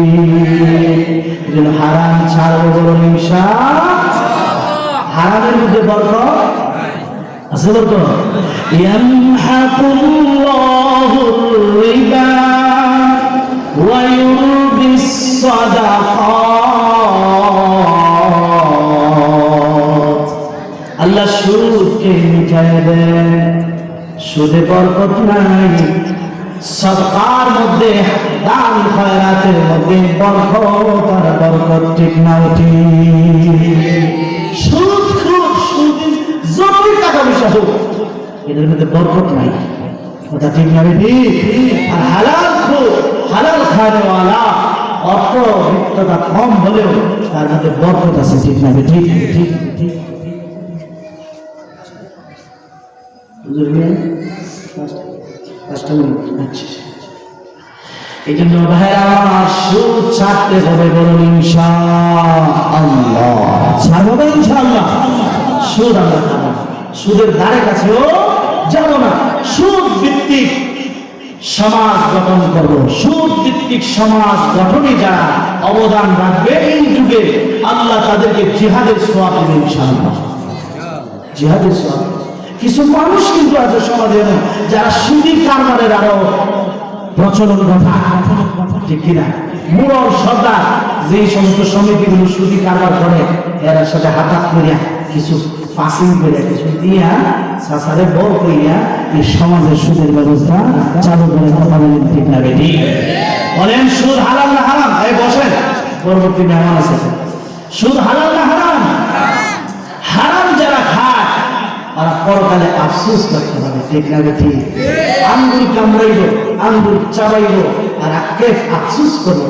যেন হারাম ছাড়বো বড় ইনশাআল্লাহ। হারামের মধ্যে বরকত আছে, বরকত। ইয়ামহাকুল্লাহুর রিবা ওয়া ইউরবিস সাদাকাত। আল্লাহ সুদকে মিটায় দেন, সুদে বরকত নাই। সদকার মধ্যে, দান খয়রাতের মধ্যে বরকত আর বরকত। ঠিক না ঠিক? সুদ জরুরি টাকা পয়সা হোক, এদের মধ্যে বরকত নাই। কথা ঠিক না ঠিক? আর হালাল খোর, হালাল খাওয়ালা, অর্থ বিত্ততা কম হলেও তার মধ্যে বরকত আছে। ঠিক না ঠিক? ঠিক ঠিক। এই জন্য ভাইরা, সুদ ছাড়তে হবে বলুন ইনশাআল্লাহ। ছাড়বো ইনশাআল্লাহ। সুদ আমরা খাবো, সুদের ধারে কাছেও যাব না। সুদ ভিত্তিক সমাজ গঠন করব। সুদ ভিত্তিক সমাজ গঠনে যারা অবদান রাখবে এই যুগে, আল্লাহ তাদেরকে জিহাদের সওয়াব দেবেন ইনশাআল্লাহ। জিহাদের সওয়াব। কিছু মানুষ কিন্তু আছে সমাজে যারা সুদী কারবারের আরো প্রচলন ঘটা। ঠিক কিনা? মুরর সর্দার যে সমস্ত সমিতিগুলো সুদী কারবার করে, এর সাথে হাতাত করিয়া কিছু পাসিং করে, কিছু দিয়া সাসারে বল করিয়া এই সমাজের সুদের ব্যবস্থা চালু করে। কথা বলেন ঠিক না বেটি? বলেন সুদ হালাল না হারাম? এই বসেন, পরবর্তী মেহমান আছে। সুদ হালাল না হারাম? হারাম যারা খায় আর পরকালে আফসোস করতে হবে। ঠিক না বেটি? আঙ্গুল কামড়াইল, আঙ্গুল চাবাইল, আর আক্ষেপ আফসোস করবো,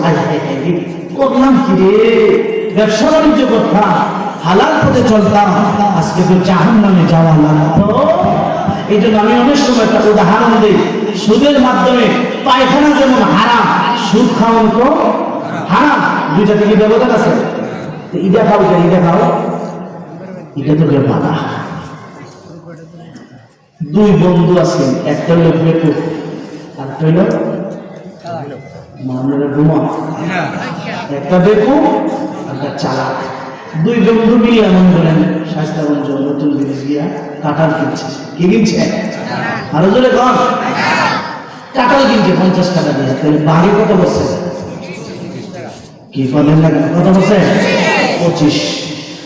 করলাম কি রে? ব্যবসা বাণিজ্য করতাম, হালাল পথে চলতাম, আজকে তো জাহান্নামে যাওয়া লাগতো। এই জন্য আমি অনেক সময় একটা উদাহরণ দিই। সুদের মাধ্যমে পায়খানা যেমন হারাম, সুদ খাওয়ানো তো হারাম। দুইটা থেকে ব্যবধান আছে। ইটা খাও, ইটা খাও, এটা তো বাধা। দুই বন্ধু আছেন, একটা হইল বেকু আর একটা হইল মামলার ঘুমা। একটা বেকু একটা চালাক। দুই বন্ধু মিলে এমন বলেন শাস্তাগঞ্জ নতুন জিনিস গিয়া কাঁঠাল কিনছে। কি কিনছে? আরো জোরে কর। কাঁঠাল কিনছে 50 টাকা দিয়ে। তাহলে বাড়ি কত বসছে? কি বলেন না কত বসে? 25।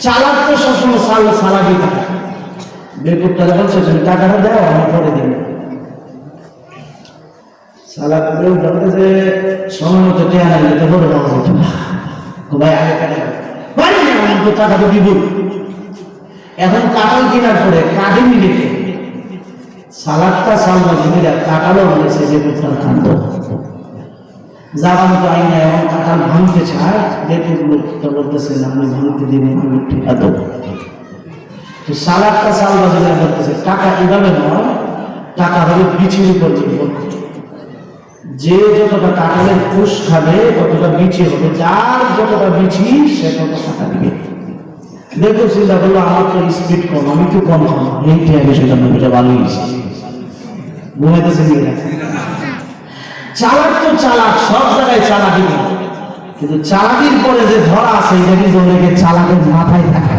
চালাক তো সবসময় সালাকি থাকে। বেকুবটা বলছে তুমি টাকাটা দাও আমি পরে দিব। সালাক বলতে সময় মতো টেয়া লাগলে তো বড় পাওয়া যেত না। ভাই আগে টাকা তো দিব। এখন কাঁঠাল কেনার পরে কাঠে মিলিতে সালাদটা সালবাজি মিলে কাঁঠালও বলেছে যে বেকুবটার খান্ত যাওয়ার মতো আইনা এখন কাঁঠাল ভাঙতে চায়। বেকুব লোকটা বলতেছে আমি ভাঙতে দিব আমি টিকা দেবো। তো সালাদটা সালবাজি মিলে বলতেছে টাকা কিভাবে নয়, টাকা হবে বিচির উপর নির্ভর। যে যতটা কাঁঠালের কুশ খাবে ততটা বিচি হবে, যার যতটা বিচি সে তত টাকা দিবে। দেখো চিন্তা করলো আমার তো স্পিড কম, আমি একটু কম খাবো, এইটি আগে সেটা নবীটা ভালো হয়েছে। ঘুমাইতেছে চালাক তো চালাক, সব জায়গায় চালাকি, কিন্তু চালাকির পরে যে ধরা আছে এটা কিন্তু অনেকে চালাকের মাথায় থাকে।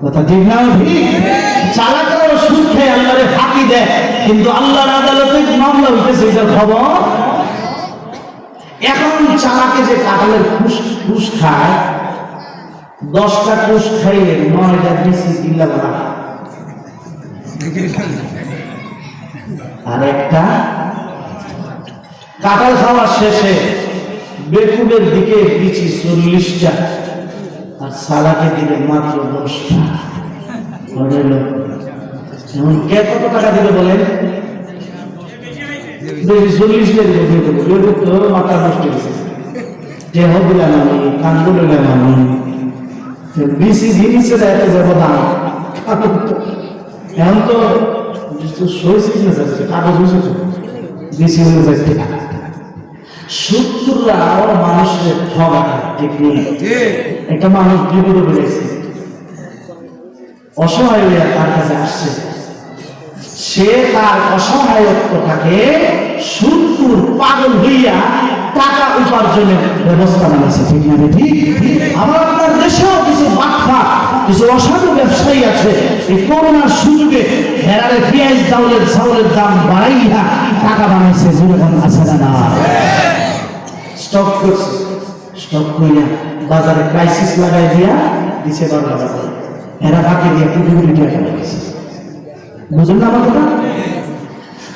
কথা ঠিক না? ঠিক। চালাকেরও সুদ খেয়ে আল্লাহরে ফাঁকি দেয়, কিন্তু আল্লাহর আদালতে মামলা হইতেছে এটার খবর। এখন চালাকে যে কাঁঠালের কুশ খায়, 10টা কুশ খাইলে 9টা বেশি দিল্লা বলা, আর একটা কাঁঠাল খাওয়ার শেষে বেকুবের দিকে বিচি 40টা আর সালাকে দিবে মাত্র 10টা। এখন কে কত টাকা দিবে বলেন? 40টা দিবে। মাথা নষ্ট হয়েছে, দেহ দিলাম আমি, কান্দ দিলাম আমি, বিসি জিনিসে দেখে যাবো দাম। এখন তো কাগজ হয়েছে বিসি হয়ে যাচ্ছে। শত্রুরা মানুষের ঠগায়, ঠিক নেই? একটা মানুষ বিপদে পড়েছে, অসহায় হইয়া তার কাছে আসছে, সে তার অসহায়ত্বটাকে শত্রুর পাগল হইয়া টাকা উপার্জনের ব্যবস্থা বানাচ্ছে, ঠিক না? ঠিক। আবার আপনার দেশেও কিছু বাটফা, কিছু অসাধু ব্যবসায়ী আছে, এই করোনার সুযোগে হেরারে পেঁয়াজ চাউলের দাম বাড়াইয়া টাকা বানাইছে। যেরকম আছে না, স্টক করছে, স্টক করিয়া বাজারে ক্রাইসিস লাগাই দিয়া দিছে 12 টাকা। এরা ফাঁকে দিয়ে কোটি কোটি টাকা লাগিয়েছে। বুঝলেন না আমার কথা?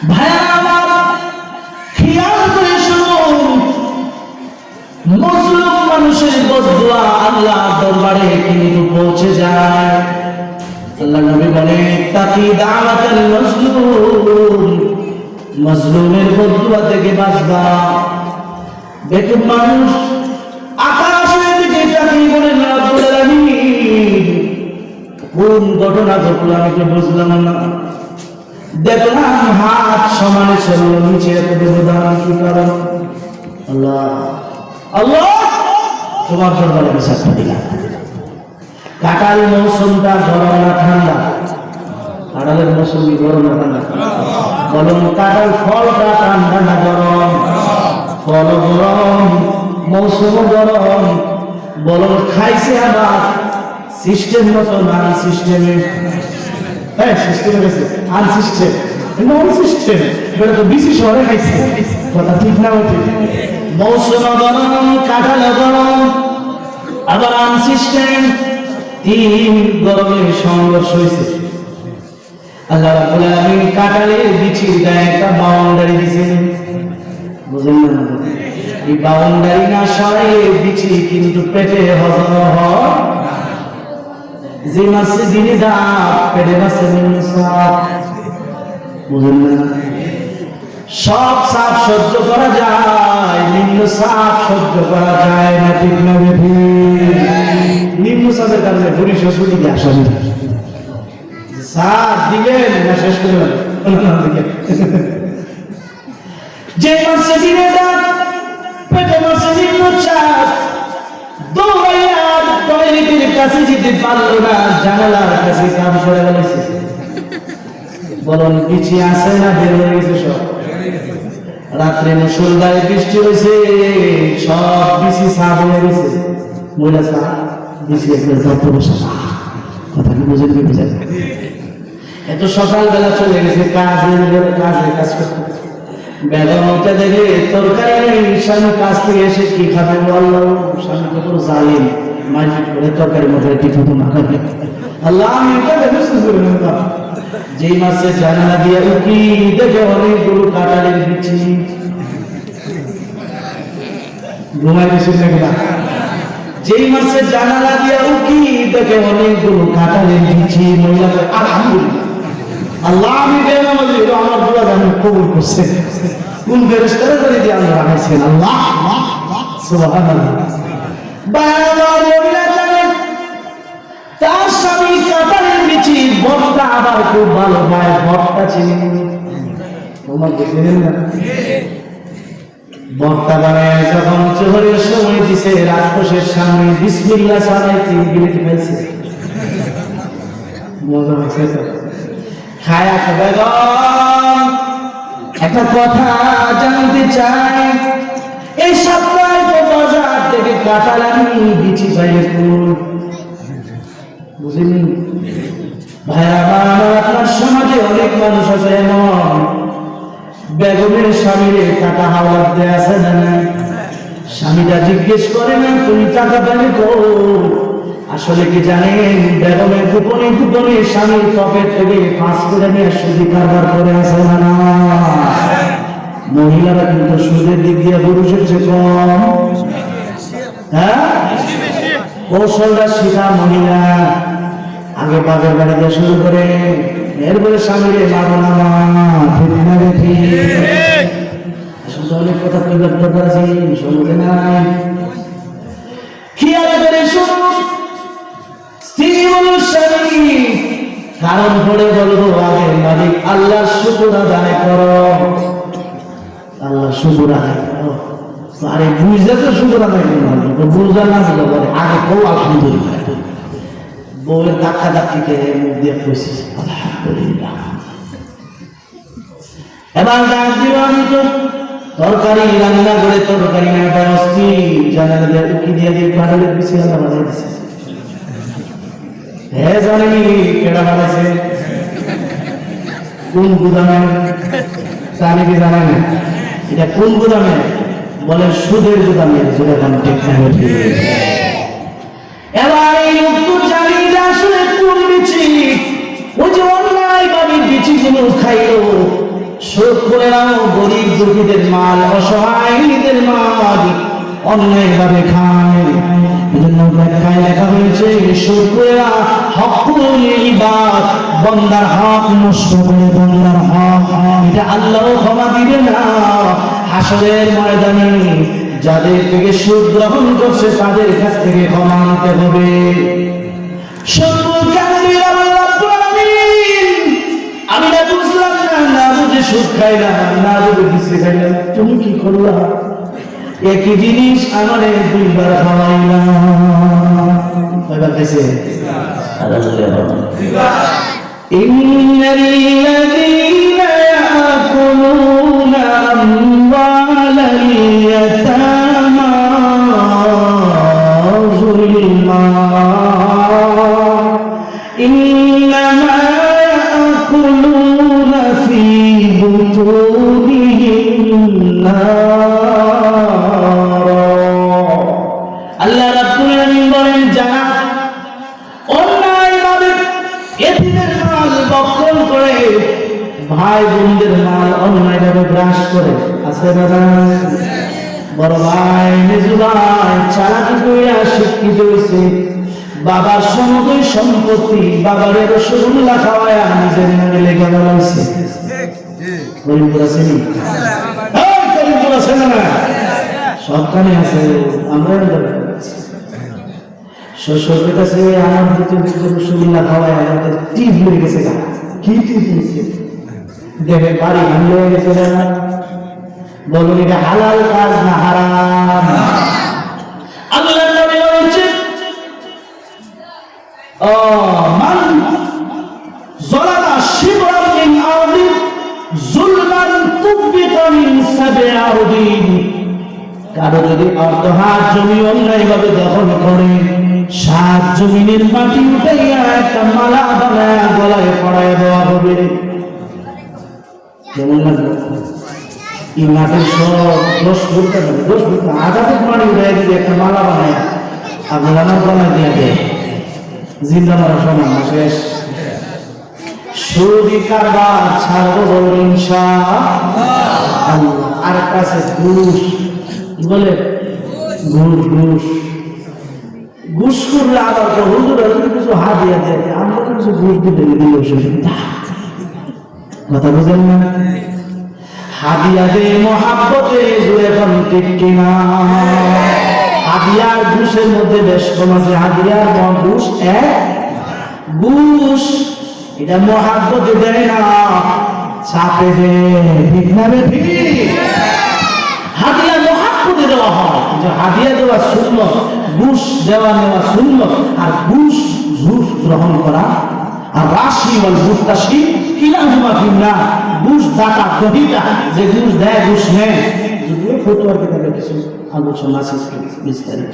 ভাইয়া আমার খেয়াল করে শুনুন, মুসলিম মানুষের বদদুয়া আল্লাহর দরবারে কিন্তু পৌঁছে যায়। আল্লাহ নবী বলে তাকি দাওয়াতুল মাজলুম, মাজলুমের বদদুয়া থেকে বাঁচবা। দেখুন মানুষ আকাশের দিকে তাকিয়ে বলেন রব্বুল আলামিন কোন ঘটনা ঘটলো আমি তো বুঝলাম না, দেখলাম হাত সমানে ছিল নিচে এত ব্যবধান, কি কারণ? আল্লাহ আল্লাহ তোমার দরবারে বিশ্বাস দিলাম। কাঁঠাল মৌসুমটা গরম না ঠান্ডা? কাঁঠালের মৌসুমি গরম না ঠান্ডা? বলুন কাঁঠাল ফলটা ঠান্ডা না গরম? ফল গরম, মৌসুম গরম। বলুন খাইছে আবার সিস্টেম মতো না সিস্টেমে? হ্যাঁ সিস্টেমে গেছে, আর সিস্টেম নন সিস্টেম, এটা তো বেশি শহরে খাইছে। কথা ঠিক না? ঠিক। মৌসুম গরম, কাঁঠাল গরম, আবার আন সিস্টেম, 3 গরমের সংঘর্ষ হয়েছে। আল্লাহ রাব্বুল আলামিন কাঁঠালের বিচির গায়ে একটা বাউন্ডারি দিয়েছেন। বুঝলেন না? এই বাউন্ডারি না সরাই বিচি কিন্তু পেটে হজম হয়। যে মাসে দিনে দাঁত পেটে মাসে সাপ। বুঝলেন না? সব সাপ সহ্য করা যায়, নিম্ন সাপ সহ্য করা যায় না, ঠিক না? নিম্ন সাপের কারণে পুলিশ হসপিটালে আসা সাপ দিবেন না শেষ করবেন। যে মাসে দিনে দাঁত পেটে মাসে নিম্ন চাপ, দৌড়াইয়া টয়লেটের কাছে যেতে পারলো না, জানালার কাছে কাম করে গেছে। বলুন বিচি আছে না বের হয়ে গেছে সব? রাত্রে মুষলধারে বৃষ্টি হয়েছে, সব বিচি সাফ হয়ে গেছে। মহিলা সাফ বিচি একবার ধরতে বসে, কথা কি বুঝে বুঝেন? এত সকালবেলা চলে গেছে কাজ করতে। বেগম ওটা দেখে তরকারি নেই, স্বামী কাজ থেকে এসে কি খাবে বললো, স্বামী তো পুরো জালিম, মারপিট করে তরকারি মধ্যে টিপু না খাবে। আল্লাহ আমি এটা বুঝতে পারি না, যেই মাসে জানালা দিয়ে উকি দেখে অনেকগুলো কাঁঠালের বিচি। ঘুমাই বেশি নাকি না? যেই মাসে জানালা দিয়ে উকি দেখে অনেকগুলো কাঁঠালের বিচি। মহিলা আলহামদুলিল্লাহ, আল্লাহ আমি বেনাম আমার দুয়া জানি কবুল করছে। কোন ফেরেশতারা করে দিয়ে আল্লাহ বানাইছেন? আল্লাহ সুবহানাল্লাহ। বারবার মহিলা জানেন তার স্বামী কাঁঠালের বিচি ভর্তা আবার খুব ভালো পায়, ভর্তা চিনি তোমার দেখলেন না? ভর্তা বানায় যখন জোহরের সময় দিছে, রাজকোষের সামনে বিসমিল্লাহ সালাইতে বিলিতি ফেলছে। মজা হচ্ছে তো? খায়া বেগম একটা কথা জানতে চাই, এই সপ্তাহে তো বাজার থেকে কাঁঠাল আমি বিচি পাইলে বুঝিনি ভাইরা? আপনার সমাজে অনেক মানুষ আছে এমন, বেগমের স্বামীরে টাকা হাওলাত দেয়া আছে না? স্বামীরা জিজ্ঞেস করে না তুমি টাকা পেলে তো? আসলে কি জানেন, বেগমের গোপনে গোপনে স্বামীর পকেট থেকে 5 করে নিয়ে সুদি কারবার করে আছে না? মহিলারা কিন্তু সুদের দিক দিয়ে পুরুষের চেয়ে কম। হ্যাঁ, কৌশলটা শিখা মহিলা আগে বাজার বাড়ি দিয়ে শুরু করে, এরপরে স্বামীরে মারো না ঠিক না রেখি। আসলে অনেক কথা পরিবর্তন করেছি, শুনতে নাই। খেয়াল করে শুনুন, স্ত্রী বলল স্বামী, কারণ পড়ে বলবো আগে মালিক আল্লাহর শুকর আদায় করো। আল্লাহ শুকর আদায় করো। আরে বুঝলে তো শুকর আদায় করো, বুঝলে না বলে বলে আগে কো আলহামদুলিল্লাহ। বউয়ের ধাক্কা ধাক্কিতে মুখ দিয়ে কইছি আলহামদুলিল্লাহ। এবার ডাক দিলাম তো তরকারি রান্না করে, তরকারি না পায় অস্থির, জানালা দিয়ে উকি দিয়ে দিয়ে কাঁঠালের বিচি আল্লাহ বানাই দিছে। হ্যাঁ জানি কেডা বানাইছে, কোন গুদামে জানি কি জানা না? এটা কোন গুদামে? বলে সুদের গুদামে। যেরকম টেকনোলজি। এবার এই লোক তো জানি না আসলে কোন বিচি, ওই যে অন্যায় ভাবে বিচিগুলো খাইলো, শোধ করে নাও গরিব দুঃখীদের মাল, অসহায়দের মাল অন্যায় ভাবে খায়। এজন্য ব্যাখ্যায় লেখা হয়েছে শুকরা হকুল ইবাদ, বান্দার হক নষ্ট করে বান্দার হক, এটা আল্লাহ ক্ষমা দিবে না। হাসরের ময়দানে যাদের থেকে সুদ গ্রহণ করছে তাদের কাছ থেকে ক্ষমা নিতে হবে। আমি না বুঝলাম না বুঝে সুদ খাইলাম, না বুঝে কিছু খাইলাম, তুমি কি করলা? একই জিনিস আমারে 2 বার খাওয়াইলাম। কয়বার খাইছে? ইন্নাল্লাযীনা ইয়াকুলুনা আমওয়ালাল ইয়াতামা যুলমা ইন্নামা ইয়াকুলুনা ফী বুতুনিহিম নার। আল্লাহ রাব্বুল আলামিন বলেন, যারা অন্যায়ভাবে এতিমের মাল বক্ষণ করে, ভাই বোনদের মাল অন্যায়ভাবে গ্রাস করে, আছে না? বড় ভাই মেজু ভাই চালাকি কইরা শিক্ষিত হয়েছে, বাবার সমগ্র সম্পত্তি বাবার রসগোল্লা খাওয়ায় নিজের নামে লেখা বলাইছে। করিমপুর আছে নি? করিমপুর আছে না? সবখানে আছে। আমরা শ্বশুরের কাছে আমার রসগোল্লা খাওয়ায় আমাদের টিপ হয়ে গেছে। কি টিপ হয়েছে? দেখে বাড়ি ভাঙলে হয়ে গেছে না? বলুন এটা হালাল কাজ না হারাম? আল্লাহ নবী বলেছেন, মান যালামা শিবরান মিন যুলমান তুবিতা মিন সাব'i আরদিন, কারো যদি অর্ধহাত জমি অন্যায়ভাবে দখল করে 7 জমিনের মাটি উঠাইয়া একটা মালা বানায় গলায় পরায় দেওয়া হবে। কেমন লাগবে? এই মাটির সব 10 ফুট 10 ফুট মাটি উঠাই দিয়ে একটা মালা বানায় আপনার আমার গলায় দিয়ে দেয়, জিন্দা মারা সমান না শেষ। সুদি কারবার ছাড়বো ইনশাআল্লাহ। আর কাছে ঘুষ বলে ঘুষ করলে আবার হুজুর কিছু হাদিয়া দেয়, আমরা কিছু ঘুষ দিলে কথা বুঝেন না? হাদিয়া দে মহাব্বতে জুড়ে ঠিক কিনা? হাদিয়ার ঘুষের মধ্যে বেশ কম আছে। হাদিয়ার ঘুষ এক ঘুষ, এটা মহাব্বতে দেয় না, চাপে দেয়। ঠিক না রে? ঠিক। হাদিয়া মহাব্বতে দেওয়া হয়, যে হাদিয়া দেওয়া সুন্নত, ঘুষ দেওয়া নেওয়া সুন্নত। আর ঘুষ গ্রহণ করা আর রাশি ওয়াল মুত্তাশি কিলাহুমা ফিন্নার। ঘুষ দাতা গ্রহীতা, যে ঘুষ দেয় ঘুষ নেয়, যদিও ফতোয়ার কিতাবে কিছু আলোচনা আছে বিস্তারিত।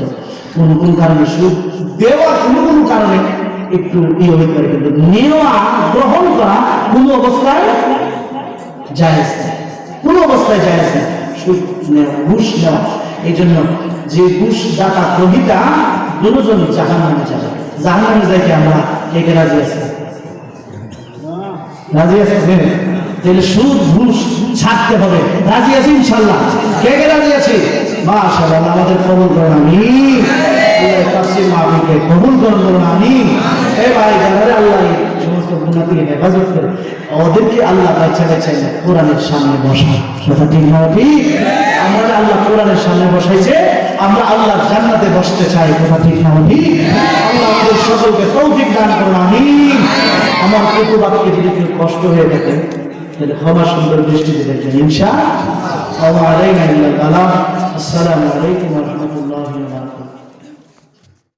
কোন কারণে সুদ দেওয়া কোন কারণে একটু হয়ে পারে, কিন্তু নেওয়া গ্রহণ করা কোন অবস্থায় জায়েজ নেই, কোন অবস্থায় জায়েজ নেই সুদ নেওয়া, ঘুষ নেওয়া। এই জন্য যে ঘুষ দাতা গ্রহীতা দুজনই জাহান্নামে যাবে। জাহান্নামে যাইতে আমরা কে রাজি আছি? রাজি আছে? তাহলে সুদ ঘুষ ছাড়তে হবে। রাজি আছি ইনশাআল্লাহ? কে রাজি আছে? মাশাআল্লাহ, আমাদের কবুল করুন আমিন। আল্লাহ তাফসীর মাহফিলকে কবুল করুন আমিন। এই ভাই যারা আল্লাহ সমস্ত গুনাহ থেকে হেফাজত করে, ওদেরকে আল্লাহ বাঁচাতে কোরআনের সামনে বসা। কথা ঠিক না? ঠিক। আমরা আল্লাহ কোরআনের সামনে বসাইছে, আমরা আল্লাহর জান্নাতে বসতে চাই। কথা ঠিক না? ঠিক। আল্লাহ আমাদের সকলকে তৌফিক দান করুন আমিন। আমার প্রতিবাদকে যদি কেউ কষ্ট হয়ে থাকে তাহলে ক্ষমা সুন্দর দৃষ্টিতে দেখবেন ইনশাআল্লাহ। আসসালামু আলাইকুম ওয়া রাহমাতুল্লাহ।